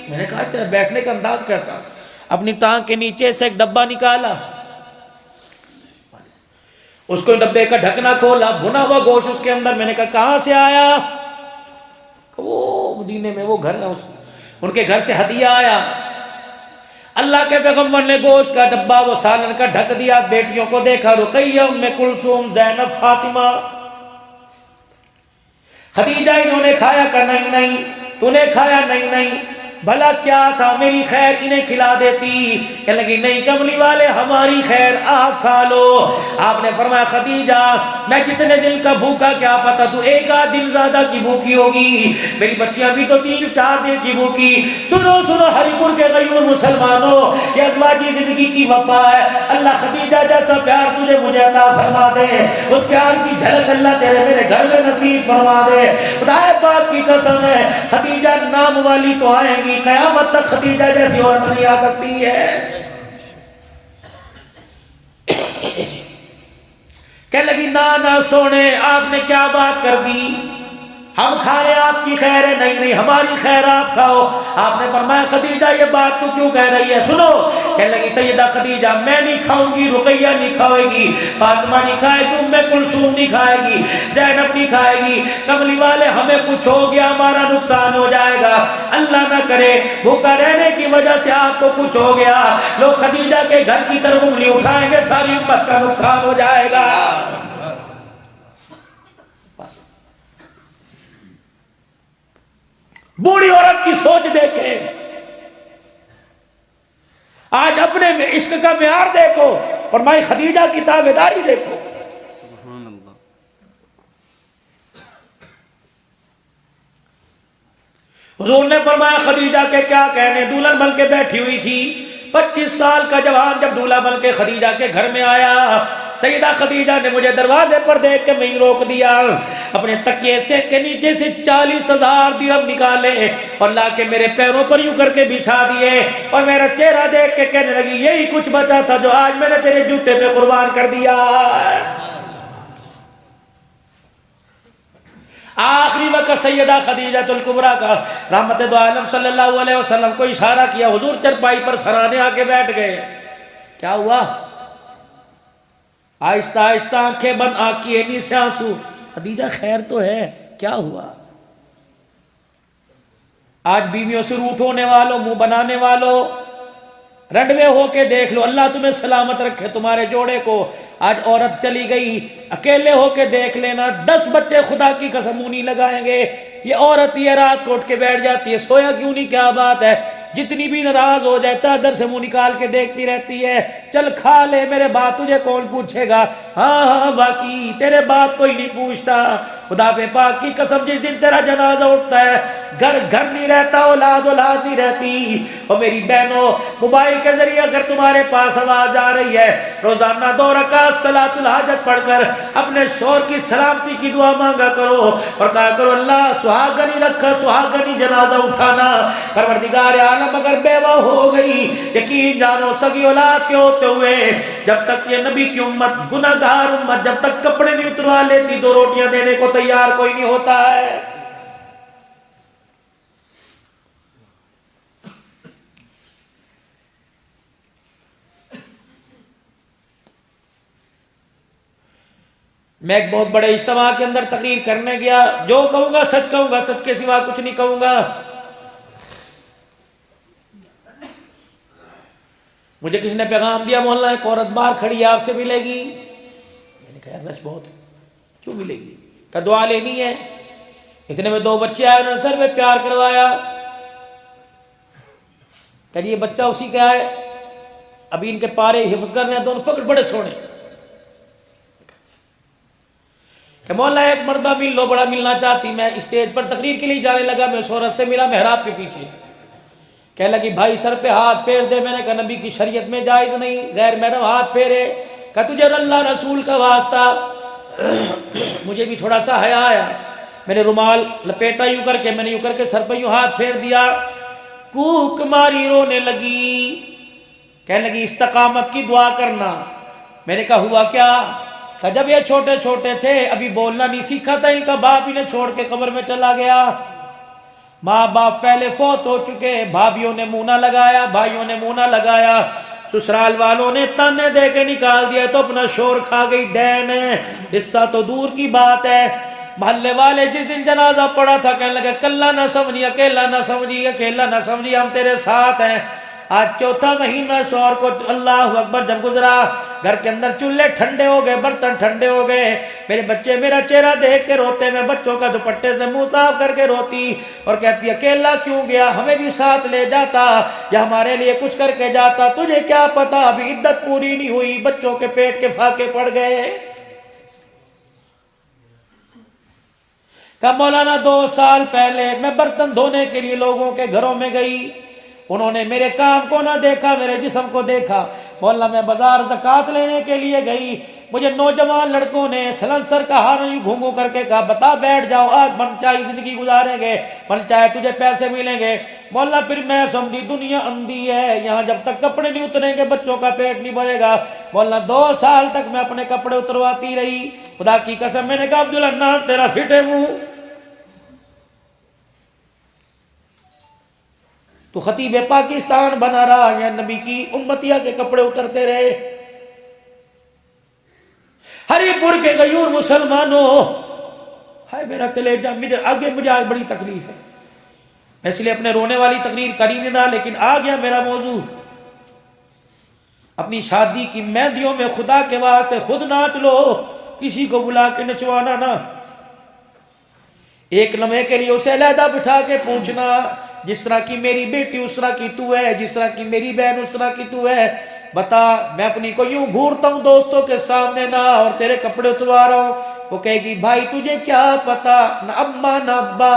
میں نے کہا تیرا بیٹھنے کا انداز کیسا؟ اپنی ٹانگ کے نیچے سے ایک ڈبہ نکالا، اس کو ڈبے کا ڈھکنا کھولا، بھنا ہوا گوشت اس کے اندر۔ میں نے کہا کہاں سے آیا؟ وہ مدینے میں وہ گھر ہے، ان کے گھر سے ہدیہ آیا۔ اللہ کے پیغمبر نے گوشت کا ڈبہ وہ سالن کا ڈھک دیا، بیٹیوں کو دیکھا، رقیہ، ام کلثوم، زینب، فاطمہ، خدیجہ، انہوں نے کھایا کہ نہیں، تو نے کھایا نہیں، بھلا کیا تھا میری خیر انہیں کھلا دیتی؟ کہنے لگی نہیں کملی والے ہماری خیر آپ کھا لو۔ آپ نے فرمایا خدیجہ میں کتنے دن کا بھوکا کیا پتا، تو 1 دن زیادہ کی بھوکی ہوگی، میری بچیاں بھی تو 3-4 دن کی بھوکی۔ سنو ہری پور کے غیور مسلمانوں، یہ ازواجی زندگی کی وفا ہے۔ اللہ خدیجہ جیسا پیار تجھے مجھے عطا فرما دے، اس پیار کی جھلک اللہ تیرے میرے گھر میں نصیب فرما دے۔ خدا پاک کی قسم ہے خدیجہ نام والی تو آئیں گی، قیامت تک خدیجہ جیسی عورت نہیں آ سکتی ہے۔ کہنے لگی نا سونے آپ نے کیا بات کر دی، ہم کھائے آپ کی خیر ہے؟ نہیں ہماری خیر آپ کھاؤ۔ آپ نے فرمایا خدیجہ یہ بات تو کیوں کہہ رہی ہے؟ سنو، کہنے لگی سیدہ خدیجہ میں نہیں کھاؤں گی، رقیہ نہیں کھائے گی، فاطمہ نہیں کھائے گی، ام کلثوم نہیں کھائے گی، زینب نہیں کھائے گی۔ کملی والے ہمیں کچھ ہو گیا، ہمارا نقصان ہو جائے گا، اللہ نہ کرے بھوکا رہنے کی وجہ سے آپ کو کچھ ہو گیا، لوگ خدیجہ کے گھر کی طرف انگلی اٹھائیں گے، ساری امت کا نقصان ہو جائے گا۔ بوڑھی عورت کی سوچ دیکھیں، آج اپنے عشق کا معیار دیکھو اور مائی خدیجہ کی تابعداری دیکھو۔ سبحان اللہ۔ حضور نے فرمایا خدیجہ کے کیا کہنے، دلہن بن کے بیٹھی ہوئی تھی، 25 سال کا جوان جب دولہا بن کے خدیجہ کے گھر میں آیا، سیدہ خدیجہ نے مجھے دروازے پر دیکھ کے میں روک دیا، اپنے تکیے سے کے نیچے سے 40,000 درہم نکالے اور لا کے میرے پیروں پر یوں کر کے بچھا دیے، اور میرا چہرہ دیکھ کے کہنے لگی یہی کچھ بچا تھا جو آج میں نے تیرے جوتے پہ قربان کر دیا۔ آخری وقت سیدہ خدیجہ الکبریٰ کا رحمت دو عالم صلی اللہ علیہ وسلم کو اشارہ کیا، حضور چرپائی پر سرانے آ کے بیٹھ گئے۔ کیا ہوا؟ آہستہ آہستہ آنکھیں بند، آنکھ کی اینی سے آنسو۔ خدیجہ خیر تو ہے؟ کیا ہوا؟ آج بیویوں سے روٹھ ہونے والوں، منہ بنانے والوں، رنڈوے ہو کے دیکھ لو، اللہ تمہیں سلامت رکھے تمہارے جوڑے کو۔ آج عورت چلی گئی، اکیلے ہو کے دیکھ لینا، 10 بچے خدا کی قسم منہ نہیں لگائیں گے۔ یہ عورت یہ رات کو اٹھ کے بیٹھ جاتی ہے، سویا کیوں نہیں، کیا بات ہے؟ جتنی بھی ناراض ہو جائے چادر سے منہ نکال کے دیکھتی رہتی ہے، چل کھا لے میرے بات تجھے کون پوچھے گا؟ ہاں ہاں باقی تیرے بات کوئی نہیں پوچھتا۔ خدا پہ پاک کی قسم جس دن تیرا جنازہ اٹھتا ہے، گھر گھر نہیں رہتا، اولاد اولاد نہیں رہتی۔ اور میری بہنوں، موبائل کے ذریعے اگر تمہارے پاس آواز آ رہی ہے، روزانہ 2 رکعت صلاۃ الحاجت پڑھ کر اپنے شوہر کی سلامتی کی دعا مانگا کرو اور کہا کرو اللہ سہاگنی رکھا، سہاگنی جنازہ اٹھانا۔ پروردگار عالم اگر بیوہ ہو گئی، یقین جانو سگی اولاد کے ہوتے ہوئے جب تک یہ نبی کی امت، گناہ گار امت، جب تک کپڑے نہیں اتروا لیتی 2 روٹیاں دینے کو تیار کوئی نہیں ہوتا ہے۔ میں ایک بہت بڑے اجتماع کے اندر تقریر کرنے گیا، جو کہوں گا سچ کہوں گا، سچ کے سوا کچھ نہیں کہوں گا۔ مجھے کسی نے پیغام دیا، محلہ ایک عورت باہر کھڑی ہے، آپ سے ملے گی۔ میں نے کہا رش بہت ہے، کیوں ملے گی؟ کہ دعا لینی ہے۔ اتنے میں 2 بچے آئے، انہوں نے سر میں پیار کروایا، کہ یہ بچہ اسی کا ہے، ابھی ان کے پارے حفظ کرنے ہیں، دونوں پکڑ بڑے سونے۔ کہ مولا ایک مردہ مل لو، بڑا ملنا چاہتی۔ میں اسٹیج پر تقریر کے لیے جانے لگا، میں اس عورت سے ملا محراب کے پیچھے، کہنے لگی بھائی سر پہ ہاتھ پھیر دے۔ میں نے کہا نبی کی شریعت میں جائز نہیں، غیر محرم ہاتھ پھیرے۔ کہ تجھے اللہ رسول کا واسطہ۔ مجھے بھی تھوڑا سا حیا آیا، میں نے رومال لپیٹا یوں کر کے، میں نے یوں کر کے سر پہ یوں ہاتھ پھیر دیا۔ کوک ماری رونے لگی، کہنے لگی استقامت کی دعا کرنا۔ میں نے کہا ہوا کیا؟ کہ جب یہ چھوٹے چھوٹے تھے، ابھی بولنا نہیں سیکھا تھا، ان کا باپ انہیں چھوڑ کے قبر میں چلا گیا، ماں باپ پہلے فوت ہو چکے، بھابھیوں نے منہ نہ لگایا، بھائیوں نے منہ نہ لگایا، سسرال والوں نے تانے دے کے نکال دیا تو اپنا شور کھا گئی ڈین ہے، حصہ تو دور کی بات ہے۔ محلے والے جس دن جنازہ پڑا تھا کہنے لگے کلا نہ سمجھی، اکیلا نہ سمجھی، اکیلا نہ سمجھی، ہم تیرے ساتھ ہیں۔ آج 4تھا مہینہ شوہر کو اللہ اکبر جب گزرا، گھر کے اندر چولہے ٹھنڈے ہو گئے، برتن ٹھنڈے ہو گئے، میرے بچے میرا چہرہ دیکھ کے روتے، میں بچوں کا دوپٹے سے منہ صاف کر کے روتی اور کہتی اکیلا کیوں گیا، ہمیں بھی ساتھ لے جاتا یا ہمارے لیے کچھ کر کے جاتا، تجھے کیا پتا ابھی عدت پوری نہیں ہوئی، بچوں کے پیٹ کے فاقے پڑ گئے۔ کہ مولانا 2 سال پہلے میں برتن دھونے کے لیے لوگوں کے گھروں میں گئی، انہوں نے میرے کام کو نہ دیکھا، میرے جسم کو دیکھا۔ مولانا میں بازار زکوٰۃ لینے کے لیے گئی، مجھے نوجوان لڑکوں نے سلنسر کا ہارن گھوم گھوم کر کے کہا بتا بیٹھ جاؤ، آج من چاہے زندگی گزاریں گے، من چاہے تجھے پیسے ملیں گے۔ مولانا پھر میں سمجھی دنیا اندھی ہے، یہاں جب تک کپڑے نہیں اتریں گے بچوں کا پیٹ نہیں بھرے گا۔ مولانا 2 سال تک میں اپنے کپڑے اترواتی رہی، خدا کی قسم میں نے کہا عبدالحنان تیرا فٹے منہ، تو خطیب پاکستان بنا رہا یا نبی کی امتیہ کے کپڑے اترتے رہے۔ ہری پور کے غیور مسلمانوں، ہائے میرا کلیجہ، مجھے آج بڑی تکلیف ہے، میں اس لیے اپنے رونے والی تقریر کر ہی نہیں رہا، لیکن آ گیا میرا موضوع۔ اپنی شادی کی مہندیوں میں خدا کے واسطے خود ناچ لو، کسی کو بلا کے نچوانا نہ۔ ایک لمحے کے لیے اسے علیحدہ بٹھا کے پوچھنا، جس طرح کی میری بیٹی اس طرح کی تو ہے، جس طرح کی میری بہن اس طرح کی تو ہے، بتا میں اپنی کو یوں گھورتا ہوں دوستوں کے سامنے نہ اور تیرے کپڑے اتروا رہا ہوں، وہ کہے گی بھائی تجھے کیا پتا، نہ اماں نہ ابا،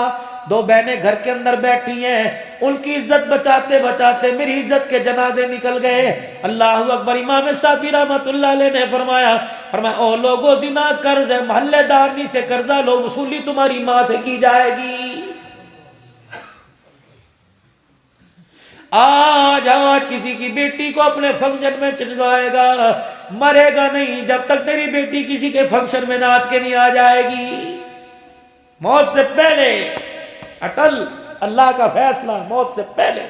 دو بہنیں گھر کے اندر بیٹھی ہیں، ان کی عزت بچاتے بچاتے میری عزت کے جنازے نکل گئے۔ اللہ اکبر۔ امام شافعی رحمۃ اللہ علیہ نے فرمایا او لوگوں، زنا قرض ہے، محلے دارنی سے قرضہ لو، وصولی تمہاری ماں سے کی جائے گی۔ آج کسی کی بیٹی کو اپنے فنکشن میں چلوائے گا، مرے گا نہیں جب تک تیری بیٹی کسی کے فنکشن میں ناچ کے نہیں آ جائے گی۔ موت سے پہلے اٹل، اللہ کا فیصلہ موت سے پہلے۔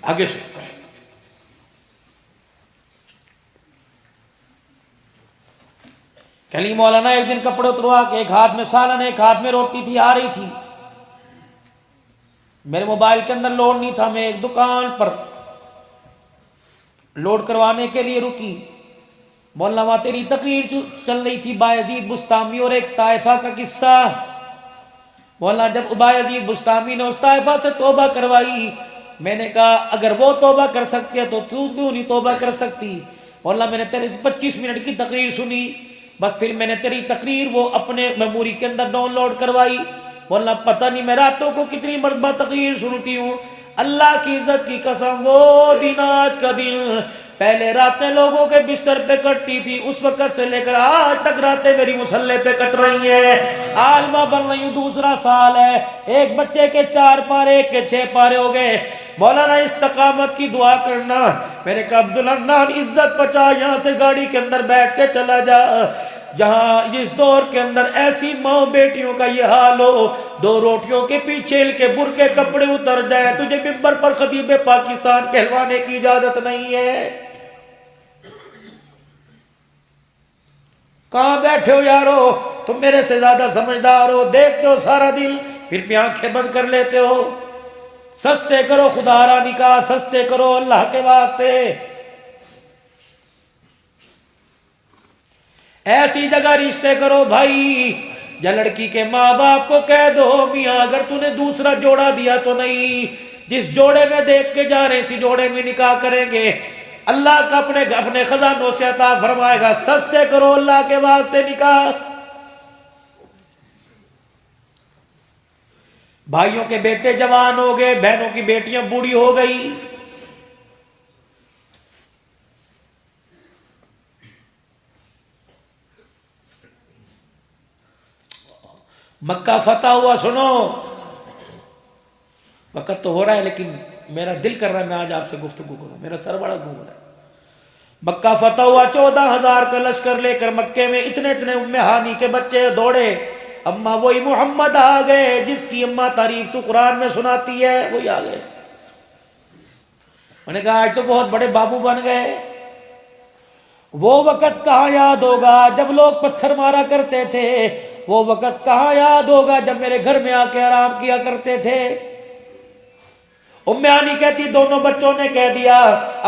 آگے سے کلی مولانا ایک دن کپڑے اتروا کے ایک ہاتھ میں سالن ایک ہاتھ میں روٹی تھی، آ رہی تھی، میرے موبائل کے اندر لوڈ نہیں تھا، میں ایک دکان پر لوڈ کروانے کے لیے رکی۔ مولانا وہاں تیری تقریر چل رہی تھی، بایزید بستامی اور ایک طائفہ کا قصہ۔ مولانا جب بایزید بستامی نے اس طائفہ سے توبہ کروائی، میں نے کہا اگر وہ توبہ کر سکتے ہیں تو تو کیوں نہیں توبہ کر سکتی؟ مولانا میں نے تیری 25 منٹ کی تقریر سنی، بس پھر میں نے تیری تقریر وہ اپنے میموری کے اندر ڈاؤن لوڈ کروائی۔ مولانا پتہ نہیں میں راتوں کو کتنی مرتبہ تقریر سنتی ہوں، اللہ کی عزت کی قسم وہ دن آج کا دن، پہلے راتیں لوگوں کے بستر پہ کٹتی تھی، اس وقت سے لے کر آج تک راتیں میری مسلح پہ کٹ رہی ہیں، عالمہ بن رہی ہوں، دوسرا سال ہے، ایک بچے کے 4 پارے ایک کے 6 پارے ہو گئے۔ مولانا استقامت کی دعا کرنا۔ میں نے کہا عبدالحنان عزت بچا، یہاں سے گاڑی کے اندر بیٹھ کے چلا جا، جہاں اس دور کے اندر ایسی ماں بیٹیوں کا یہ حال ہو، 2 روٹیوں کے پیچھے کے برقے کپڑے اتر جائے، تجھے ممبر پر خطیب پاکستان کہلوانے کی اجازت نہیں ہے۔ کہاں بیٹھے ہو یارو، تم میرے سے زیادہ سمجھدار ہو، دیکھتے ہو سارا دل، پھر بھی آنکھیں بند کر لیتے ہو۔ سستے کرو خدا را نکاح، سستے کرو اللہ کے واسطے۔ ایسی جگہ رشتے کرو بھائی، یا لڑکی کے ماں باپ کو کہہ دو میاں اگر تو نے دوسرا جوڑا دیا تو نہیں، جس جوڑے میں دیکھ کے جا رہے اسی جوڑے میں نکاح کریں گے، اللہ کا اپنے خزانوں سے عطا فرمائے گا۔ سستے کرو اللہ کے واسطے نکاح۔ بھائیوں کے بیٹے جوان ہو گئے، بہنوں کی بیٹیاں بوڑھی ہو گئی، مکہ فتح ہوا، سنو وقت تو ہو رہا ہے لیکن میرا دل کر رہا ہے میں آج آپ سے گفتگو کروں، میرا سر بڑا گھوم رہا ہے۔ مکہ فتح ہوا، 14,000 کا لشکر لے کر مکے میں اتنے ام ہانی کے بچے دوڑے، اماں وہی محمد آ گئے جس کی اماں تعریف تو قرآن میں سناتی ہے، وہی آ گئے۔ میں نے کہا آج تو بہت بڑے بابو بن گئے۔ وہ وقت کہاں یاد ہوگا جب لوگ پتھر مارا کرتے تھے، وہ وقت کہاں یاد ہوگا جب میرے گھر میں آ کے آرام کیا کرتے تھے۔ ام ہانی کہتی دونوں بچوں نے کہہ دیا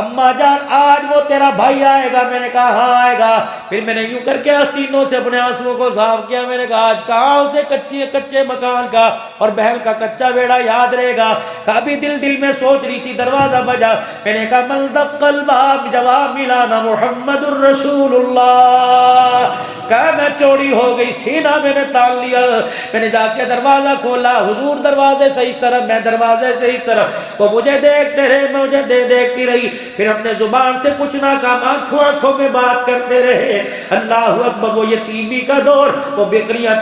اماں جان آج وہ تیرا بھائی آئے گا، میں نے کہا ہاں آئے گا۔ پھر میں نے یوں کر کے آستینوں سے اپنے آنسوؤں کو صاف کیا، میں نے کہا آج کہاں اسے کچے مکان کا اور بہن کا کچا بیڑا یاد رہے گا۔ کبھی دل میں سوچ رہی تھی، دروازہ بجا، میں نے کہا من دق الباب، جواب ملا نا محمد الرسول اللہ۔ کہا میں چوری ہو گئی، سینہ میں نے تان لیا، میں نے جا کے دروازہ کھولا، حضور دروازے سے اس طرف، میں دروازے سے اس طرف، وہ مجھے دیکھتے رہے، میں مجھے دیکھتی رہی، پھر ہم نے زبان سے کچھ نہ کہا، آنکھوں میں بات کرتے رہے۔ اللہ اکبر، وہ یتیمی کا دور، وہ بکریاں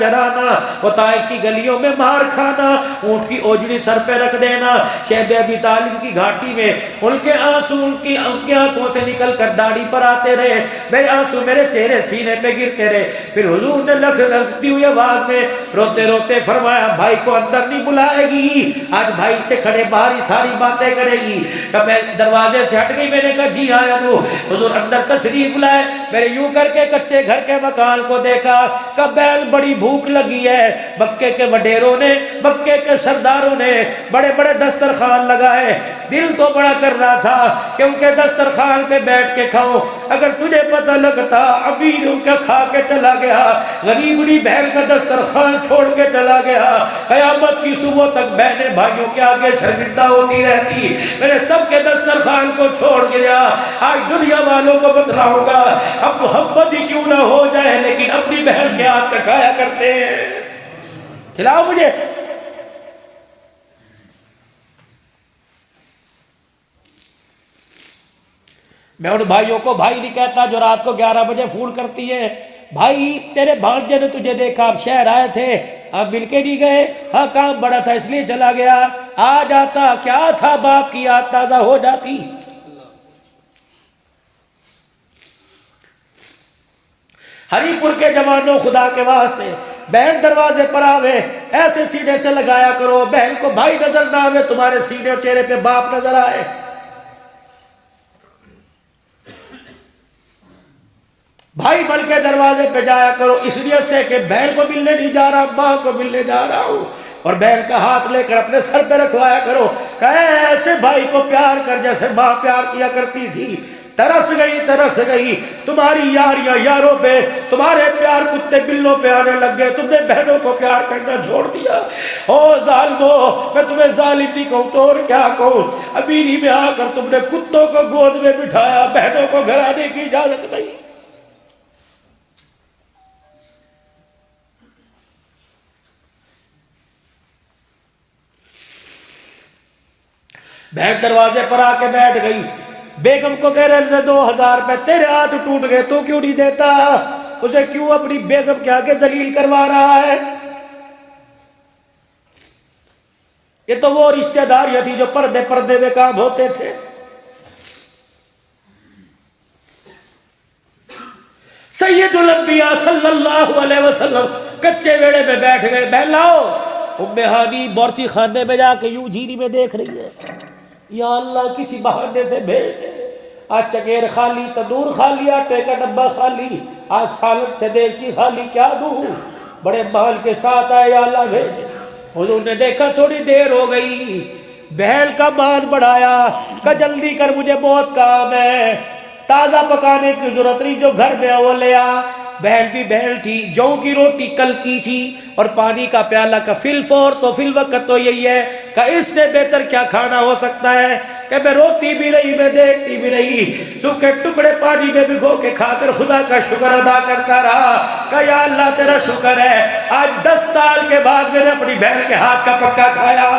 چرانا، وہ طائف کی گلیوں میں مار کھانا، اونٹ کی اوجڑی سر پہ رکھ دینا، شیب ابی طالب کی گھاٹی میں ان کے آنسو ان کی آنکھوں سے نکل کر داڑھی پر آتے رہے، میرے آنسو میرے چہرے سینے پہ گرتے رہے۔ پھر حضور نے لکھتی ہوئی آواز میں روتے روتے فرمایا بھائی کو اندر نہیں بلائے گی، آج بھائی سے کھڑے باہر ہی ساری باتیں کرے گی۔ کب میں دروازے سے ہٹ گئی، میں نے کہا جی آیا نو، حضور اندر تشریف لائے، میں نے یوں کر کے کچے گھر کے مکان کو دیکھا، کب بیل بڑی بھوک لگی ہے، مکے کے وڈیروں نے، مکے کے سرداروں نے بڑے بڑے دسترخوان لگائے، دل تو بڑا کر رہا تھا کہ ان کے دسترخوان پہ بیٹھ کے کھاؤ. اگر تجھے پتہ لگتا امیر ان کا کھا کے چلا گیا, غریبڑی بہن کا دسترخوان چھوڑ کے چلا گیا, قیامت کی صبح تک بہنیں بھائیوں کے آگے شرمندہ ہوتی رہتی. میں نے سب کے دسترخوان کو چھوڑ گیا. آج دنیا والوں کو بتلاؤں گا اب محبت ہی کیوں نہ ہو جائے لیکن اپنی بہن کے ہاتھ کا کھایا کرتے ہیں. کھلاؤ مجھے. میں ان بھائیوں کو بھائی نہیں کہتا جو رات کو 11 بجے فون کرتی ہے, بھائی تیرے بھانجے نے تجھے دیکھا, آپ شہر آئے تھے, آپ مل کے نہیں گئے, ہاں کام بڑا تھا اس لیے چلا گیا, آ جاتا کیا تھا, باپ کی یاد تازہ ہو جاتی. ہری پور کے جوانوں خدا کے واسطے بہن دروازے پر آوے ایسے سینے سے لگایا کرو, بہن کو بھائی نظر نہ آوے, تمہارے سینے اور چہرے پہ باپ نظر آئے. بھائی بن کے دروازے پہ جایا کرو, اس لیے سے کہ بہن کو ملنے نہیں جا رہا, ماں کو ملنے جا رہا ہوں, اور بہن کا ہاتھ لے کر اپنے سر پہ رکھوایا کرو کہ ایسے بھائی کو پیار کر جیسے ماں پیار کیا کرتی تھی. ترس گئی تمہاری یاریاں یاروں پہ, تمہارے پیار کتے بلوں پہ آنے لگ گئے, تم نے بہنوں کو پیار کرنا چھوڑ دیا. او ظالمو, میں تمہیں ظالم نہیں کہوں تو اور کیا کہوں, امینی میں آ کر تم نے کتوں کو گود میں بٹھایا, بہنوں کو گھر آنے کی اجازت نہیں. بہن دروازے پر آ کے بیٹھ گئی, بیگم کو کہہ رہے 2000 روپے, تیرے ہاتھ ٹوٹ گئے تو کیوں نہیں دیتا, اسے کیوں اپنی بیگم کے آگے ذلیل کروا رہا ہے. یہ تو وہ رشتہ داریاں تھی جو پردے میں کام ہوتے تھے. سید الانبیاء صلی اللہ علیہ وسلم کچے ویڑے میں بیٹھ گئے. بہن لاؤ, ام ہانی بورچی خانے میں جا کے یوں جھیری میں دیکھ رہی ہے, یا اللہ کسی بہانے سے بھیج دے, آج چکیر خالی, تندور خالی, آٹے کا ڈبہ خالی, آج سالن سے دیگچی خالی, کیا دوں, بڑے مال کے ساتھ آئے, یا اللہ بھیج دے. حضور نے دیکھا تھوڑی دیر ہو گئی, بہن کا مان بڑھایا کہ جلدی کر مجھے بہت کام ہے, تازہ پکانے کی ضرورت نہیں, جو گھر میں وہ لے آ. بہن بھی بہن تھی, جو کی روٹی کل کی تھی اور پانی کا پیالہ کا فی الفور تو فی الوقت تو یہی ہے کہ اس سے بہتر کیا کھانا ہو سکتا ہے کہ میں روتی بھی رہی, میں دیکھتی بھی رہی, سوکھے ٹکڑے پانی میں بھگو کے کھا کر خدا کا شکر ادا کرتا رہا کہ یا اللہ تیرا شکر ہے آج 10 سال کے بعد میں نے اپنی بہن کے ہاتھ کا پکا کھایا.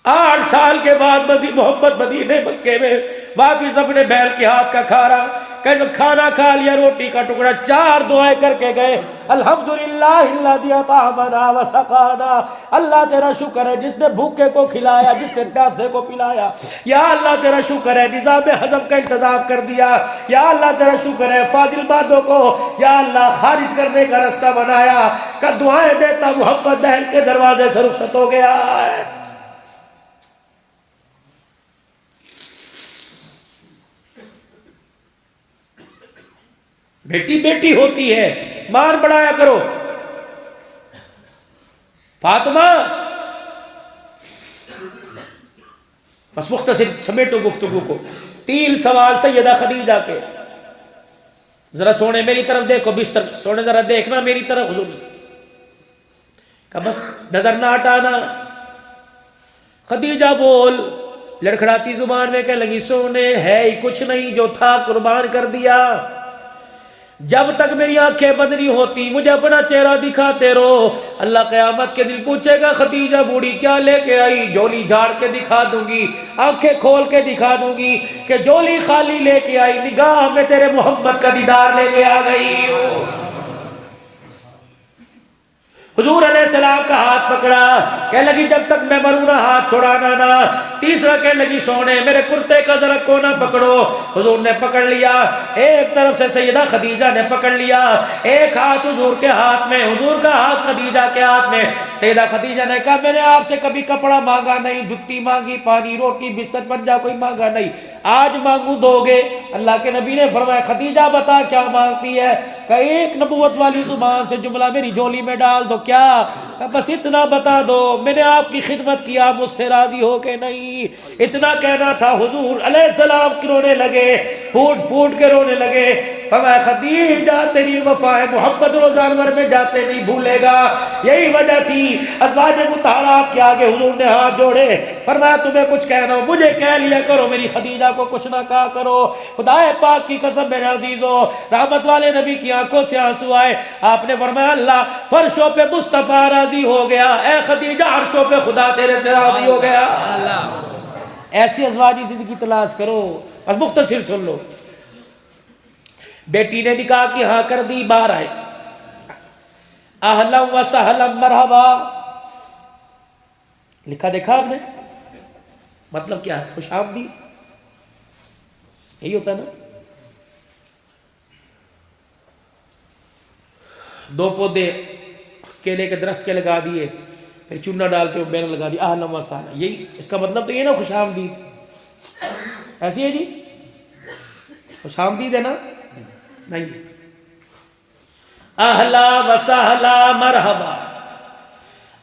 8 سال کے بعد محمد مدینے مکے میں واپس اپنے بہن کے ہاتھ کا کھا رہا, کہ کھانا کھا لیا, روٹی کا ٹکڑا, 4 دعائیں کر کے گئے, الحمدللہ الذی اطعمنا وسقانا, اللہ تیرا شکر ہے جس نے بھوکے کو کھلایا, جس نے پیاسے کو پلایا, یا اللہ تیرا شکر ہے نظام ہضم کا انتظام کر دیا, یا اللہ تیرا شکر ہے فاضل بادوں کو یا اللہ خارج کرنے کا راستہ بنایا, کہ دعائیں دیتا محمد بہن کے دروازے سے رخصت ہو گیا ہے. بیٹی بیٹی ہوتی ہے, مان بڑھایا کرو. فاطمہ, بس مختصر سمیٹو گفتگو کو, 3 سوال سیدہ خدیجہ کے. ذرا سونے میری طرف دیکھو, بستر سونے ذرا دیکھنا میری طرف, حضور کہ بس نظر نہ ہٹانا. خدیجہ بول, لڑکھڑاتی زبان میں کہنے لگی سونے ہے ہی کچھ نہیں, جو تھا قربان کر دیا. جب تک میری آنکھیں بند نہیں ہوتی مجھے اپنا چہرہ دکھاتے رہو, اللہ قیامت کے دن پوچھے گا خدیجہ بوڑھی کیا لے کے آئی, جولی جھاڑ کے دکھا دوں گی, آنکھیں کھول کے دکھا دوں گی کہ جولی خالی لے کے آئی, نگاہ میں تیرے محمد کا دیدار لے کے آ گئی. حضور علیہ السلام کا ہاتھ پکڑا, کہنے لگی جب تک میں مروں نہ ہاتھ چھوڑانا نہ. تیسرا کہنے لگی سونے میرے کرتے کا ذرا کونا پکڑو. حضور نے پکڑ لیا, ایک طرف سے سیدہ خدیجہ نے پکڑ لیا, ایک ہاتھ حضور کے ہاتھ میں, حضور کا ہاتھ خدیجہ کے ہاتھ میں. سیدہ خدیجہ نے کہا میں نے آپ سے کبھی کپڑا مانگا نہیں, جتی مانگی, پانی روٹی بستر پنجا کوئی مانگا نہیں, آج مانگوں دو گے. اللہ کے نبی نے فرمایا خدیجہ بتا کیا مانگتی ہے. کہ ایک نبوت والی زبان سے جملہ میری جھولی میں ڈال دو. کیا؟ کہ بس اتنا بتا دو میں نے آپ کی خدمت کی, آپ مجھ سے راضی ہو کہ نہیں. اتنا کہنا تھا. حضور علیہ السلام رونے لگے, پھوٹ پھوٹ کے رونے لگے. فرمایا خدیجہ تیری وفا ہے, محمد روزہ انور میں جاتے نہیں بھولے گا. یہی وجہ تھی ازواج مطہرات کے آگے حضور نے ہاتھ جوڑے. فرمایا تمہیں کچھ کہنا ہو مجھے کہہ لیا کرو, میری خدیجہ کو کچھ نہ کہا کرو. خدا پاک کی قسم میرے عزیزو, رحمت والے نبی کی آنکھوں سے آنسو آئے. آپ نے فرمایا اللہ فرشوں پہ مصطفیٰ راضی ہو گیا, اے خدیجہ عرشوں پہ خدا تیرے سے راضی ہو گیا. ایسی ازواجی زندگی تلاش کرو. بس مختصر سن لو. بیٹی نے نکاح کی ہاں کر دی, باہر آئے. اہلا و سہلا مرحبا لکھا دیکھا آپ نے, مطلب کیا ہے؟ خوش آمدید. یہی ہوتا ہے نا. دو پودے کیلے کے درخت کے لگا دیے, پھر چونا ڈال کے بیرن لگا دیا, اہلا و سہلا. یہی اس کا مطلب تو یہ نا خوش آمدید. ایسی ہے جی, خوش آمدید ہے نا, نہیں. اہلا و سہلا مرحبا.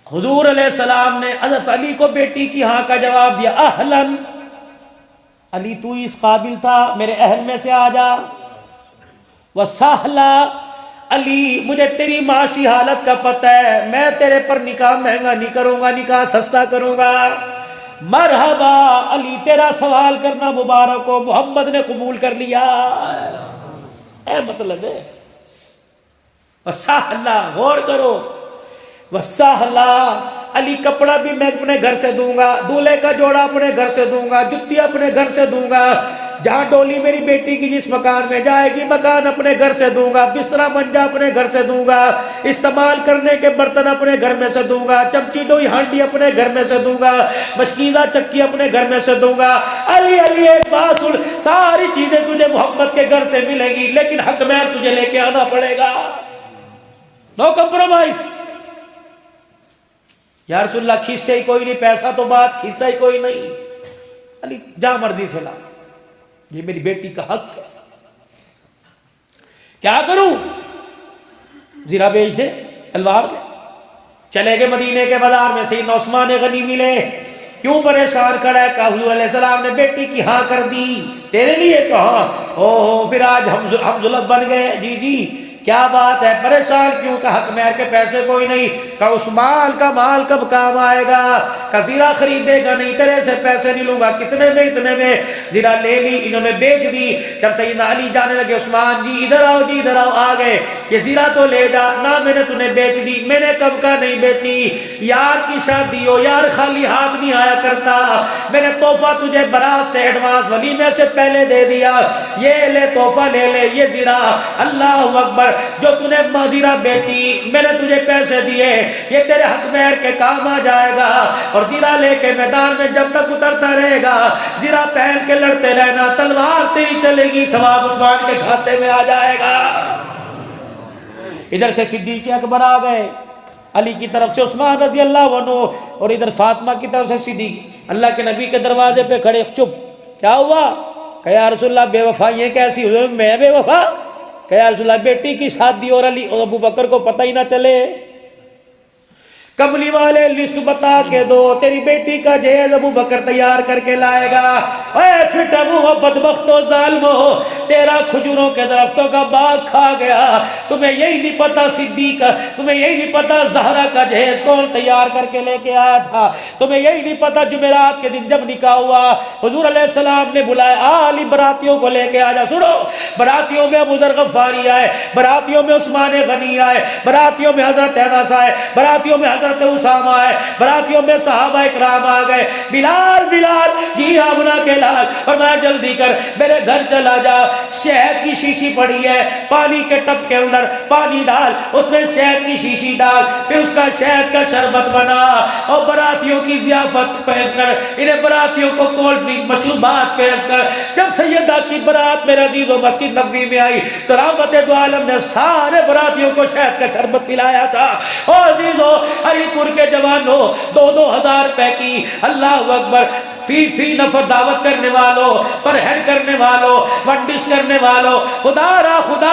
حضور علیہ السلام نے حضرت علی کو بیٹی کی ہاں کا جواب دیا. اہلن علی تو اس قابل تھا, میرے اہل میں سے آ جا. وسہلا علی مجھے تیری معاشی حالت کا پتہ ہے, میں تیرے پر نکاح مہنگا نہیں کروں گا, نکاح سستا کروں گا. مرحبا علی تیرا سوال کرنا مبارک ہو, محمد نے قبول کر لیا. اے مطلب ہے وسہلا, غور کرو. وسہلا علی کپڑا بھی میں اپنے گھر سے دوں گا, دولہے کا جوڑا اپنے گھر سے دوں گا, جتی اپنے گھر سے دوں گا. جہاں ڈولی میری بیٹی کی جس مکان میں جائے گی مکان اپنے گھر سے دوں گا, بسترا منجا اپنے گھر سے دوں گا, استعمال کرنے کے برتن اپنے گھر میں سے دوں گا, چمچی ڈوئی ہانڈی اپنے گھر میں سے دوں گا, مشکیزہ چکی اپنے گھر میں سے دوں گا. علی علی ایک بات سن, ساری چیزیں تجھے محمد کے گھر سے ملے گی, لیکن حق میں تجھے لے کے آنا پڑے گا. نو کمپرومائز. یا رسول اللہ کھیسے ہی کوئی نہیں, پیسہ تو بات, کھیسا ہی کوئی نہیں. علی جہاں مرضی سے لا, یہ میری بیٹی کا حق ہے. کیا کروں؟ زیرہ بیچ دے, تلوار دے. چلے گئے مدینے کے بازار میں, سیدنا عثمان غنی ملے. کیوں پریشان کھڑا ہے؟ کہا حضور علیہ السلام نے بیٹی کی ہاں کر دی, تیرے لیے کہا. اوہ پھر آج ہم ظلم بن گئے. جی جی کیا بات ہے, پریشان کیوں؟ کہ حق مہر کے پیسے کوئی نہیں. کہ اس مال کا مال کب کام آئے گا؟ کہ زیرہ خریدے گا نہیں, تیرے سے پیسے نہیں لوں گا. کتنے میں؟ اتنے میں. زیرہ لے لی, انہوں نے بیچ دی. جب سیدنا علی جانے لگے, عثمان جی ادھر آؤ, جی ادھر آؤ. آ گئے. یہ زیرہ تو لے جا. نہ میں نے تنہیں بیچ دی, میں نے کب کا نہیں بیچی. یار کی شادی ہو, یار خالی ہاتھ نہیں آیا کرتا. میں نے تحفہ تجھے برات سے ایڈوانس ولیمے سے پہلے دے دیا, یہ لے تحفہ لے لے. یہ زیرہ اللہ اکبر جو تو نے زیرہ بیچی, میں نے تجھے پیسے دیے, یہ تیرے حق مہر کے کام آ جائے گا. اور زیرہ لے کے میدان میں جب تک اترتا رہے گا, زیرہ پہن کے لڑتے رہنا, تلوار تیری چلے گی, ثواب عثمان کے کھاتے میں آ جائے گا. ادھر سے صدیق اکبر آ گئے, علی کی طرف سے عثمان رضی اللہ عنہ, اور ادھر فاطمہ کی طرف سے صدیق. اللہ کے نبی کے دروازے پہ کھڑے. چپ, کیا ہوا؟ کہ یا رسول اللہ بے وفا یہ کیسی؟ حضور میں بے وفا؟ کہ یا رسول اللہ بیٹی کی شادی اور علی اور ابو بکر کو پتہ ہی نہ چلے. کملی والے لسٹ بتا کے دو, تیری بیٹی کا جہیز ابو بکر تیار کر کے لائے گا. اے پھٹا منہ بدبختو ظالمو, تیرا کھجوروں کے درختوں کا باغ کھا گیا. تمہیں یہی نہیں پتا صدیق, تمہیں یہی نہیں پتا زہرا کا جہیز کون تیار کر کے لے کے آیا تھا. تمہیں یہی نہیں پتا جمعرات کے دن جب نکاح ہوا حضور علیہ السلام نے بلایا, علی براتیوں کو لے کے آ جا. سنو, براتیوں میں ابو ذر غفاری آئے, براتیوں میں عثمان غنی آئے, براتیوں میں حضرت انس آئے, براتیوں میں حضرت اسامہ آئے, براتیوں میں صحابہ اکرام آ گئے. بلال بلال, جی ہاں بنا کے لال. فرمایا جلدی کر, میرے گھر چلا جا, شہد کی شیشی پڑی ہے, پانی کے ٹب کے اندر پانی ڈال, اس میں شہد کی شیشی ڈال, پھر اس کا شہد کا شربت بنا, اور براتیوں کی ضیافت پہن کر انہیں براتیوں کو کولڈ ڈرنک مشروبات پیش کر. جب سیدہ کی برات میرے عزیزوں مسجد نبوی میں آئی تو رحمت دو عالم نے سارے براتیوں کو شہد کا شربت پلایا تھا. اور عزیزوں ہری پور کے جوانوں 2,000 روپے کی اللہ اکبر فی نفر دعوت کرنے والوں، پر ہیڈ کرنے والوں، ونڈش کرنے والوں، خدا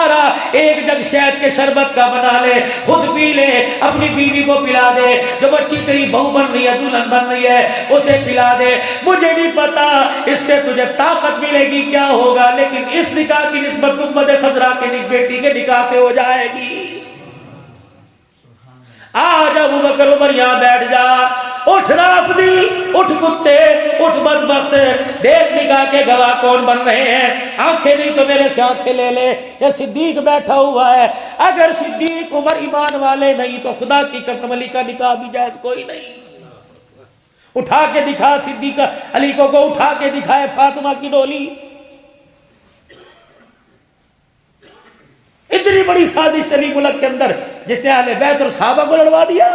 را ایک جگ شہد کے شربت کا بنا لے، خود پی لے، اپنی بیوی کو پلا دے، جو بچی تیری بہو بن رہی ہے، دلہن بن رہی ہے، اسے پلا دے۔ مجھے نہیں پتا اس سے تجھے طاقت ملے گی کیا ہوگا، لیکن اس نکاح کی نسبت امت خضرا کے بیٹی کے نکاح سے ہو جائے گی۔ آج ابو بکر عمر یہاں بیٹھ جا، اٹھ رافضی، اٹھ کتے، اٹھ بدبخت، دیکھ نکاح کے گواہ کون بن رہے ہیں۔ آنکھیں نہیں تو میرے سے آنکھیں لے لے، یہ صدیق بیٹھا ہوا ہے۔ اگر صدیق عمر ایمان والے نہیں تو خدا کی قسم علی کا نکاح بھی جائز کوئی نہیں۔ اٹھا کے دکھا صدیق علی کو اٹھا کے دکھائے فاطمہ کی ڈولی۔ اتنی بڑی سازش چلی ملک کے اندر جس نے اہل بیت اور صحابہ کو لڑوا دیا۔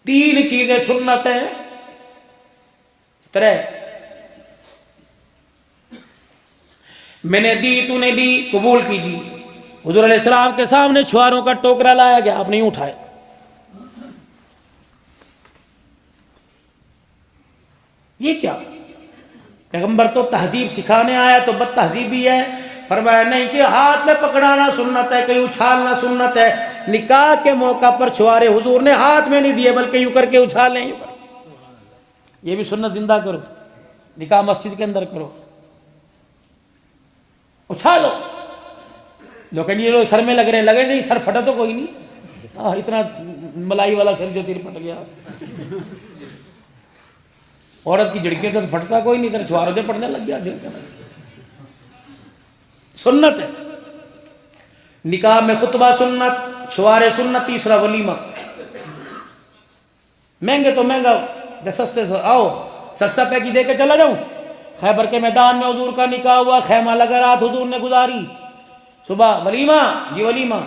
تین چیزیں سنت ہیں، ترے میں نے دی، تو نے دی، قبول کیجیے۔ حضور علیہ السلام کے سامنے چھواروں کا ٹوکرا لایا گیا، آپ نہیں اٹھائے۔ یہ کیا؟ پیغمبر تو تہذیب سکھانے آیا تو بد تہذیبی ہے۔ فرمایا نہیں کہ ہاتھ میں پکڑانا سنت ہے، کہیں اچھالنا سنت ہے۔ نکاح کے موقع پر چھوارے حضور نے ہاتھ میں نہیں دیے بلکہ یوں کر کے اچھالیں۔ یہ بھی سنت زندہ کرو، نکاح مسجد کے اندر کرو، اچھالو۔ لیکن یہ لوگ سر میں لگ رہے ہیں، لگے نہیں، سر پھٹا تو کوئی نہیں، اتنا ملائی والا سر جو تیر پھٹ گیا۔ عورت کی جھڑکیوں سے پھٹتا کوئی نہیں، ادھر چھواروں سے پڑنے لگ گیا۔ سنت ہے نکاح میں خطبہ سنت، چھوارے سنت، تیسرا ولیمہ۔ مہنگے تو مہنگا، سستے سے آؤ، سستا پیکی دے کے چلا جاؤں۔ خیبر کے میدان میں حضور کا نکاح ہوا، خیمہ لگا، رات حضور نے گزاری، صبح ولیمہ، جی ولیمہ،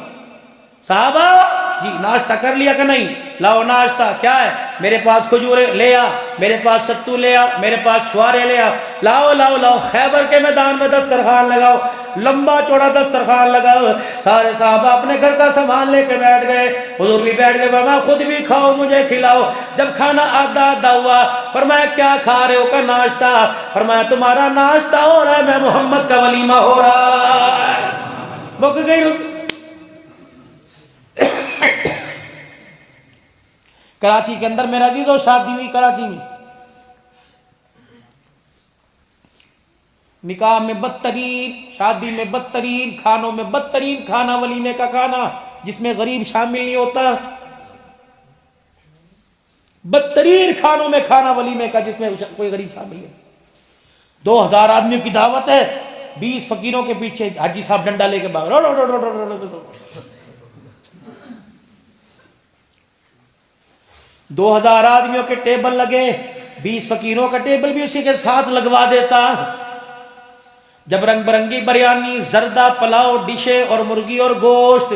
صحابہ جی ناشتہ کر لیا کہ نہیں؟ لاؤ ناشتہ، کیا ہے؟ میرے پاس کھجورے لے آ، میرے پاس ستو لے آ، میرے پاس چھوارے لے آ، لاؤ لاؤ لاؤ۔ خیبر کے میدان میں دسترخوان لگاؤ، لمبا چوڑا دسترخوان لگاؤ، سارے صحابہ اپنے گھر کا سامان لے کے بیٹھ گئے، حضور بھی بیٹھ گئے، فرمایا خود بھی کھاؤ مجھے کھلاؤ۔ جب کھانا آدھا آدھا ہوا، فرمایا کیا کھا رہے ہو؟ کا ناشتہ۔ فرمایا تمہارا ناشتہ ہو رہا ہے، میں محمد کا ولیمہ ہو رہا ہے۔ مک گئی۔ کراچی کے اندر میرا عزیزو شادی ہوئی، کراچی میں نکاح میں بدترین، شادی میں بدترین، کھانوں میں بدترین کھانا ولیمے کا کھانا جس میں غریب شامل نہیں ہوتا۔ بدترین کھانوں میں کھانا ولیمے کا جس میں کوئی غریب شامل نہیں۔ 2000 آدمیوں کی دعوت ہے، 20 فقیروں کے پیچھے حاجی صاحب ڈنڈا لے کے بھاگ، 2000 آدمیوں کے ٹیبل لگے، 20 فقیروں کا ٹیبل بھی اسی کے ساتھ لگوا دیتا۔ جب رنگ برنگی بریانی، زردہ، پلاؤ، ڈشیں اور مرغی اور گوشت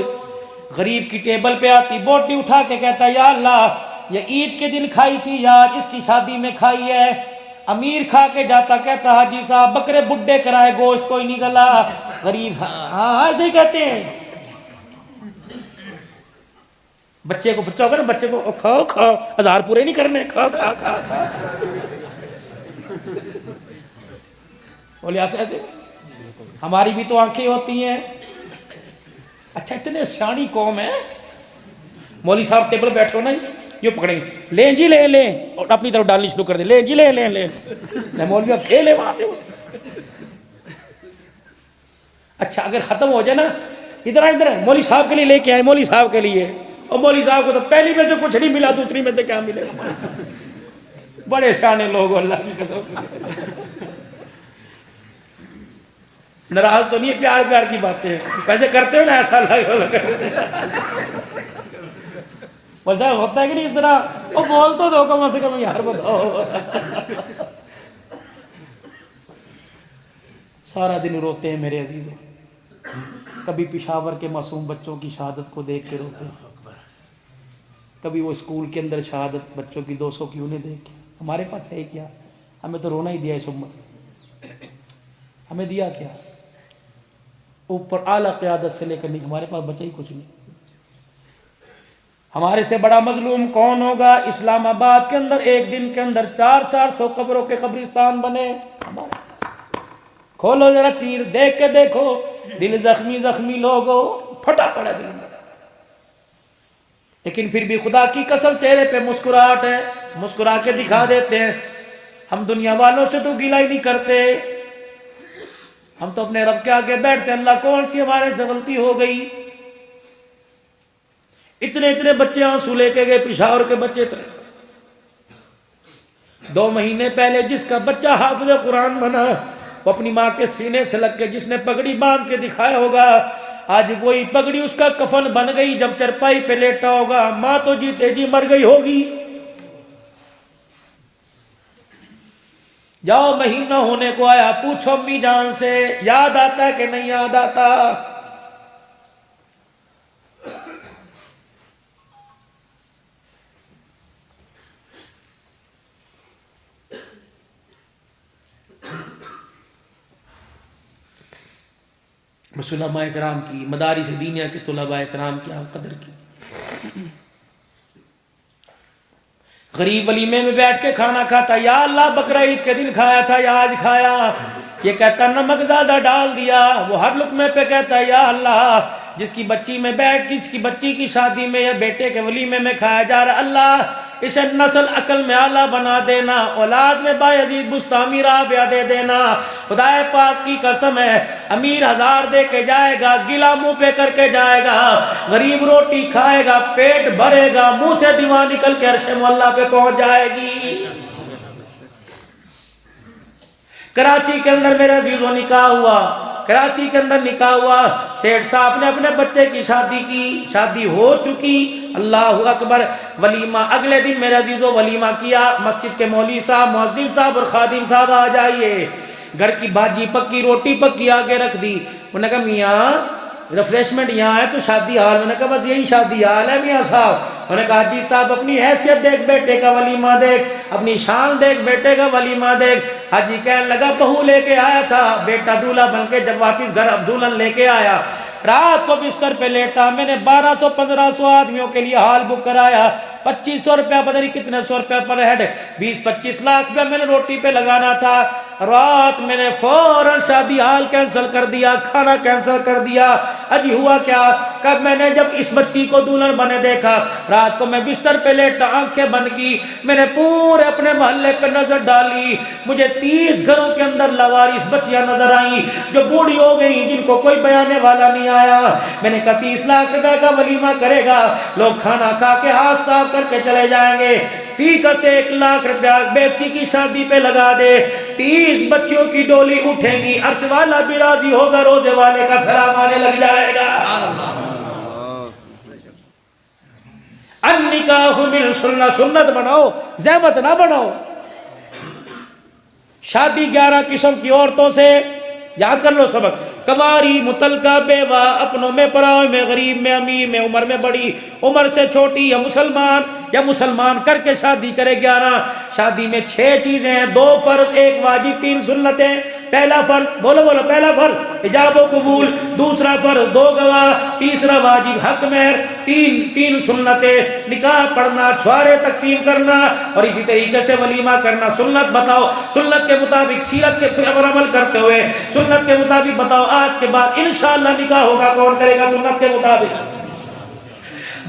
غریب کی ٹیبل پہ آتی، بوٹی اٹھا کے کہتا یا اللہ یہ عید کے دن کھائی تھی یا آج اس کی شادی میں کھائی ہے۔ امیر کھا کے جاتا، کہتا حاجی صاحب بکرے بڈھے کرائے، گوشت کوئی نہیں گلا۔ غریب ہاں ایسے ہی کہتے ہیں۔ بچے کو بچہ ہوگا نا، بچے کو کھاؤ کھاؤ، 1000 پورے نہیں کرنے، کھا کھا کھا کھا۔ بولے ایسے ہماری بھی تو آنکھیں ہوتی ہیں۔ اچھا اتنے سیانی قوم ہے، مولوی صاحب ٹیبل بیٹھو نا، یہ پکڑیں گے، لیں جی لیں لیں، اور اپنی طرف ڈالنی شروع کر دیں، لیں جی لیں لیں لیں، مولوی اب کھیلے وہاں سے۔ اچھا اگر ختم ہو جائے نا، ادھر ادھر مولوی صاحب کے لیے لے کے آئے، مولوی صاحب کے لیے، اور مولوی صاحب کو تو پہلی میں سے کچھ نہیں ملا، دوسری میں سے کیا ملے گا؟ بڑے سیانے لوگ اللہ کی قسم۔ ناراض تو نہیں ہے، پیار پیار کی باتیں ہیں، ویسے کرتے ہو نا ایسا بولتا ہوتا ہے کہ نہیں اس طرح، وہ بول تو دو کم سے کم یار بتاؤ۔ سارا دن روتے ہیں میرے عزیزوں، کبھی پشاور کے معصوم بچوں کی شہادت کو دیکھ کے روتے ہیں، کبھی وہ اسکول کے اندر شہادت بچوں کی 200 کی انہیں دیکھ کے۔ ہمارے پاس ہے کیا؟ ہمیں تو رونا ہی دیا اس امت، ہمیں دیا کیا؟ اوپر اعلیٰ قیادت سے لے کر نہیں، ہمارے پاس بچا ہی کچھ نہیں۔ ہمارے سے بڑا مظلوم کون ہوگا؟ اسلام آباد کے اندر ایک دن کے اندر 400 قبروں کے قبرستان بنے. کھولو ذرا چیر، دیکھ کے دیکھو، دل زخمی زخمی لوگوں، پھٹا پڑا دل. لیکن پھر بھی خدا کی قسم چہرے پہ مسکراہٹ ہے، مسکرا کے دکھا دیتے ہیں. ہم دنیا والوں سے تو گلہ ہی نہیں کرتے، ہم تو اپنے رب کے آگے بیٹھتے اللہ کون سی ہمارے سے غلطی ہو گئی. اتنے اتنے بچے آنسو لے کے گئے، پشاور کے بچے تھے. 2 مہینے پہلے جس کا بچہ حافظ قرآن بنا، وہ اپنی ماں کے سینے سے لگ کے جس نے پگڑی باندھ کے دکھایا ہوگا، آج وہی پگڑی اس کا کفن بن گئی. جب چرپائی پہ لیٹا ہوگا، ماں تو جیتے جی مر گئی ہوگی. جاؤ مہینہ ہونے کو آیا، پوچھو امی جان سے یاد آتا ہے کہ نہیں یاد آتا. علماء کرام کی، مدارس دینیہ کے طلباء کرام کی قدر کی. غریب ولیمے میں بیٹھ کے کھانا کھاتا، یا اللہ بقرعید کے دن کھایا تھا یا آج کھایا؟ یہ کہتا نمک زیادہ ڈال دیا. وہ ہر لقمے پہ کہتا یا اللہ جس کی بچی میں بیٹھ جس کی بچی کی شادی میں یا بیٹے کے ولیمے میں کھایا جا رہا، اللہ اسے نسل عقل میں اعلیٰ بنا دینا، اولاد میں بایزید بستامی رابعہ دے دینا. خدا پاک کی قسم ہے، امیر 1000 دے کے جائے گا، گلا منہ پہ کر کے جائے گا، غریب روٹی کھائے گا، پیٹ بھرے گا، منہ سے دماغ نکل کے عرش مولا پہ پہنچ جائے گی. کراچی کے اندر میرے عزیزوں نکاح ہوا، کراچی کے اندر نکاح ہوا. سیٹھ صاحب نے اپنے بچے کی شادی کی، شادی ہو چکی، اللہ اکبر. ولیمہ اگلے دن میرے عزیزوں ولیمہ کیا. مسجد کے مولوی صاحب، مؤذن صاحب اور خادم صاحب آ جائیے. گھر کی بھاجی پکی، روٹی پکی آگے رکھ دی. انہوں نے کہا میاں ریفریشمنٹ یہاں ہے تو شادی حال. میں نے کہا بس یہی شادی حال ہے میاں صاحب. انہوں نے کہا حاجی صاحب اپنی حیثیت دیکھ، بیٹے کا ولیمہ دیکھ، اپنی شان دیکھ، بیٹے کا ولیمہ دیکھ. حاجی کہنے لگا بہو لے کے آیا تھا، بیٹا دولہا بن کے جب واپس گھر دلہن لے کے آیا، رات کو بستر پہ لیٹا، میں نے 1200-1500 آدمیوں کے لیے ہال بک کرایا، 2500 روپیہ پتہ نہیں کتنے 100 روپیہ پر ہیڈ، 20-25 لاکھ روپیہ میں نے روٹی پہ لگانا تھا. رات میں نے فوراً شادی ہال کینسل کر دیا، کھانا کینسل کر دیا. اجی ہوا کیا؟ کب میں نے جب اس بچی کو دلہن بنے دیکھا، رات کو میں بستر پہ لیٹا، آنکھیں بند کی، میں نے پورے اپنے محلے پہ نظر ڈالی. مجھے 30 گھروں کے اندر لاوارث بچیاں نظر آئیں جو بوڑھی ہو گئی، جن کو کوئی بیانے والا نہیں آیا. میں نے کہا 30 لاکھ روپے کا ولیمہ کرے گا، لوگ کھانا کھا کے ہاتھ صاف کر کے چلے جائیں گے. فی کا سے 1 لاکھ روپیہ بیٹی کی شادی پہ لگا دے، 30 بچیوں کی ڈولی اٹھے گی، عرش والا بھی راضی ہوگا، روزے والے کا سلام آنے لگ جائے گا. النکاح من سنت، سنت بناؤ، زحمت نہ بناؤ. شادی 11 قسم کی عورتوں سے، یاد کر لو سبق. کماری، متعلقہ، بیوہ، اپنوں میں پراؤں میں، غریب میں، امیر میں، عمر میں بڑی، عمر سے چھوٹی، یا مسلمان کر کے شادی کرے. 11 شادی میں 6 چیزیں ہیں، 2 فرض 1 واجب 3 سنتیں. پہلا فرض بولو پہلا فرض ایجاب و قبول، دوسرا فرض 2 گواہ، تیسرا واجب حق مہر، 3 سنتیں، نکاح پڑھنا، چھوارے تقسیم کرنا اور اسی طریقے سے ولیمہ کرنا. سنت بتاؤ، سنت کے مطابق سیرت کے پر عمل کرتے ہوئے سنت کے مطابق بتاؤ آج کے بعد انشاءاللہ نکاح ہوگا کون کرے گا سنت کے مطابق.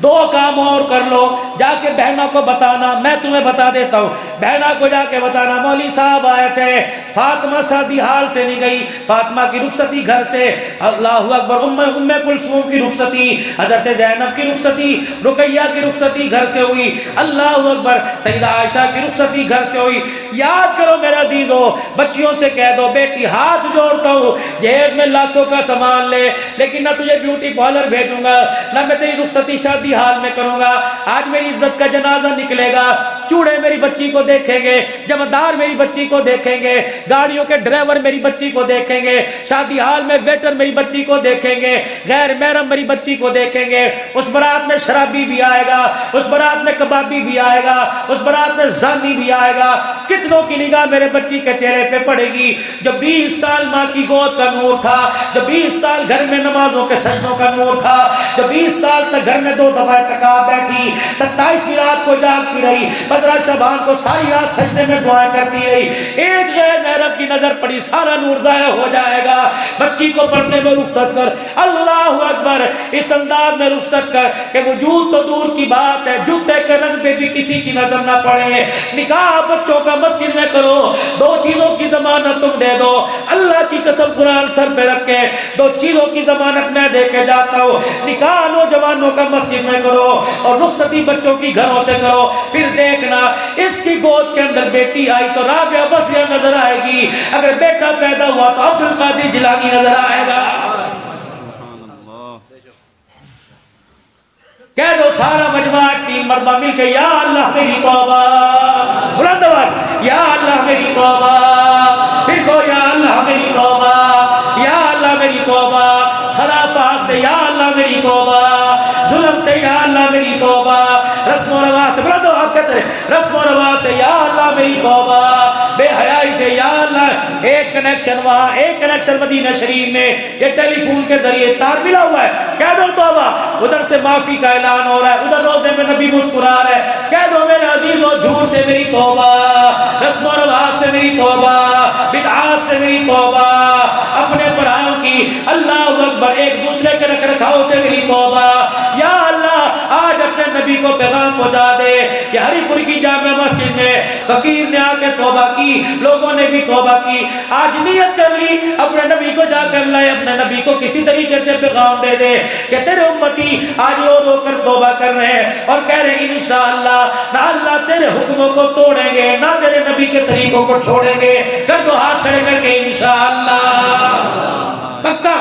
2 کام اور کر لو، جا کے بہنوں کو بتانا، میں تمہیں بتا دیتا ہوں، بہنوں کو جا کے بتانا مولوی صاحب آئے تھے، فاطمہ شادی حال سے نہیں گئی، فاطمہ کی رخصتی گھر سے، اللہ اکبر، ام کلثوم کی رخصتی، حضرت زینب کی رخصتی، رقیہ کی رخصتی گھر سے ہوئی، اللہ اکبر، سیدہ عائشہ کی رخصتی گھر سے ہوئی. یاد کرو میرے عزیزو، بچیوں سے کہہ دو بیٹی ہاتھ جوڑتا ہوں جہیز میں لاکھوں کا سامان لے، لیکن نہ تجھے بیوٹی پارلر بھیجوں گا، نہ میں تیری رخصتی شادی حال میں کروں گا. آج میری عزت کا جنازہ نکلے گا، چوڑے میری بچی کو دیکھیں گے، جمعدار میری بچی کو دیکھیں گے، گاڑیوں کے ڈرائیور میری بچی کو دیکھیں گے، شادی حال میں ویٹر میری بچی کو دیکھیں گے، غیر محرم میری بچی کو دیکھیں گے. اس برات میں شرابی بھی آئے گا، اس برات میں کبابی بھی آئے گا، اس برات میں زانی بھی آئے گا. فتنوں کی نگاہ میرے بچی کے چہرے پہ پڑے گی. جو 20 سال ماں کی گود کا نور تھا, جو 20 سال گھر میں نمازوں کے سجدوں کا نور تھا, جو 20 سال تک گھر میں 2 دفعہ ٹکا بیٹھی, 27ویں رات کو جاگتی رہی, 15 شعبان کو ساری رات سجدے میں دعائیں کرتی رہی, ایک غیر محرم کی نظر پڑی, سارا نور ضائع ہو جائے گا. بچی کو پڑھنے میں رخصت کر, اللہ اکبر, اس انداز میں رخصت کر کہ وجود تو دور کی بات ہے, جوتے کے رنگ پہ بھی کسی کی نظر نہ پڑے. نکاح بچوں کا مسجد میں کرو, 2 چیزوں کی ضمانت تم دے دو, اللہ کی قسم قرآن سر پہ رکھ کے 2 چیزوں کی ضمانت میں دے کے جاتا ہوں. نکاح نوجوانوں کا مسجد میں کرو اور رخصتی بچوں کی گھروں سے کرو. پھر دیکھنا اس کی گود کے اندر بیٹی آئی تو رابعہ بصریہ نظر آئے گی, اگر بیٹا پیدا ہوا تو عبد القادر جیلانی نظر آئے گا. کہہ دو سارا مجمع 3 مرتبہ مل کے یا اللہ میری توبہ, بلند آواز یا اللہ میری توبہ, پھر کو یا اللہ میری توبہ, یا اللہ میری توبہ, خرافات سے یا اللہ میری توبہ, ظلم سے یا اللہ میری توبہ, رسم و رواج سے, بلند آواز کہتے ہیں رسم و رواج سے یا اللہ میری توبہ, بے حیائی سے یا اللہ. ایک کنیکشن وہاں, ایک کنیکشن مدینہ شریف میں, یہ ٹیلی فون کے ذریعے تار ملا ہوا ہے. کہہ دو توبہ, ادھر سے معافی کا اعلان ہو رہا ہے, ادھر روزے میں نبی مسکرا رہا ہے. کہہ دو میرے عزیزو جھوٹ سے میری توبہ, رسم و رواج سے میری توبہ, بدعات سے میری توبہ, اپنے پرائوں کی اللہ اکبر ایک دوسرے کے رکھ رکھاؤ سے میری توبہ. یا اللہ آج اپنے نبی کو پیغام پہنچا دے. یہ ہری پور کی جامع مسجد میں فقیر نے آ کے توبہ کی, لوگوں نے بھی توبہ کی. آج نیت کر لی اپنے نبی کو جا کر لائے, اپنے نبی کو کسی طریقے سے پیغام دے دے کہ تیرے امتی آج رو کر توبہ کر رہے ہیں اور کہہ رہے ہیں انشاءاللہ نہ اللہ تیرے حکموں کو توڑیں گے, نہ تیرے نبی کے طریقوں کو چھوڑیں گے. کر دو ہاتھ کھڑے کر کے انشاءاللہ. پکا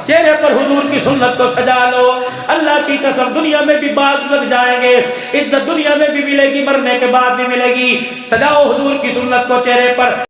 چہرے پر حضور کی سنت کو سجا لو. اللہ کی قسم دنیا میں بھی باغ لگ جائیں گے, عزت دنیا میں بھی ملے گی, مرنے کے بعد بھی ملے گی. سجاؤ حضور کی سنت کو چہرے پر.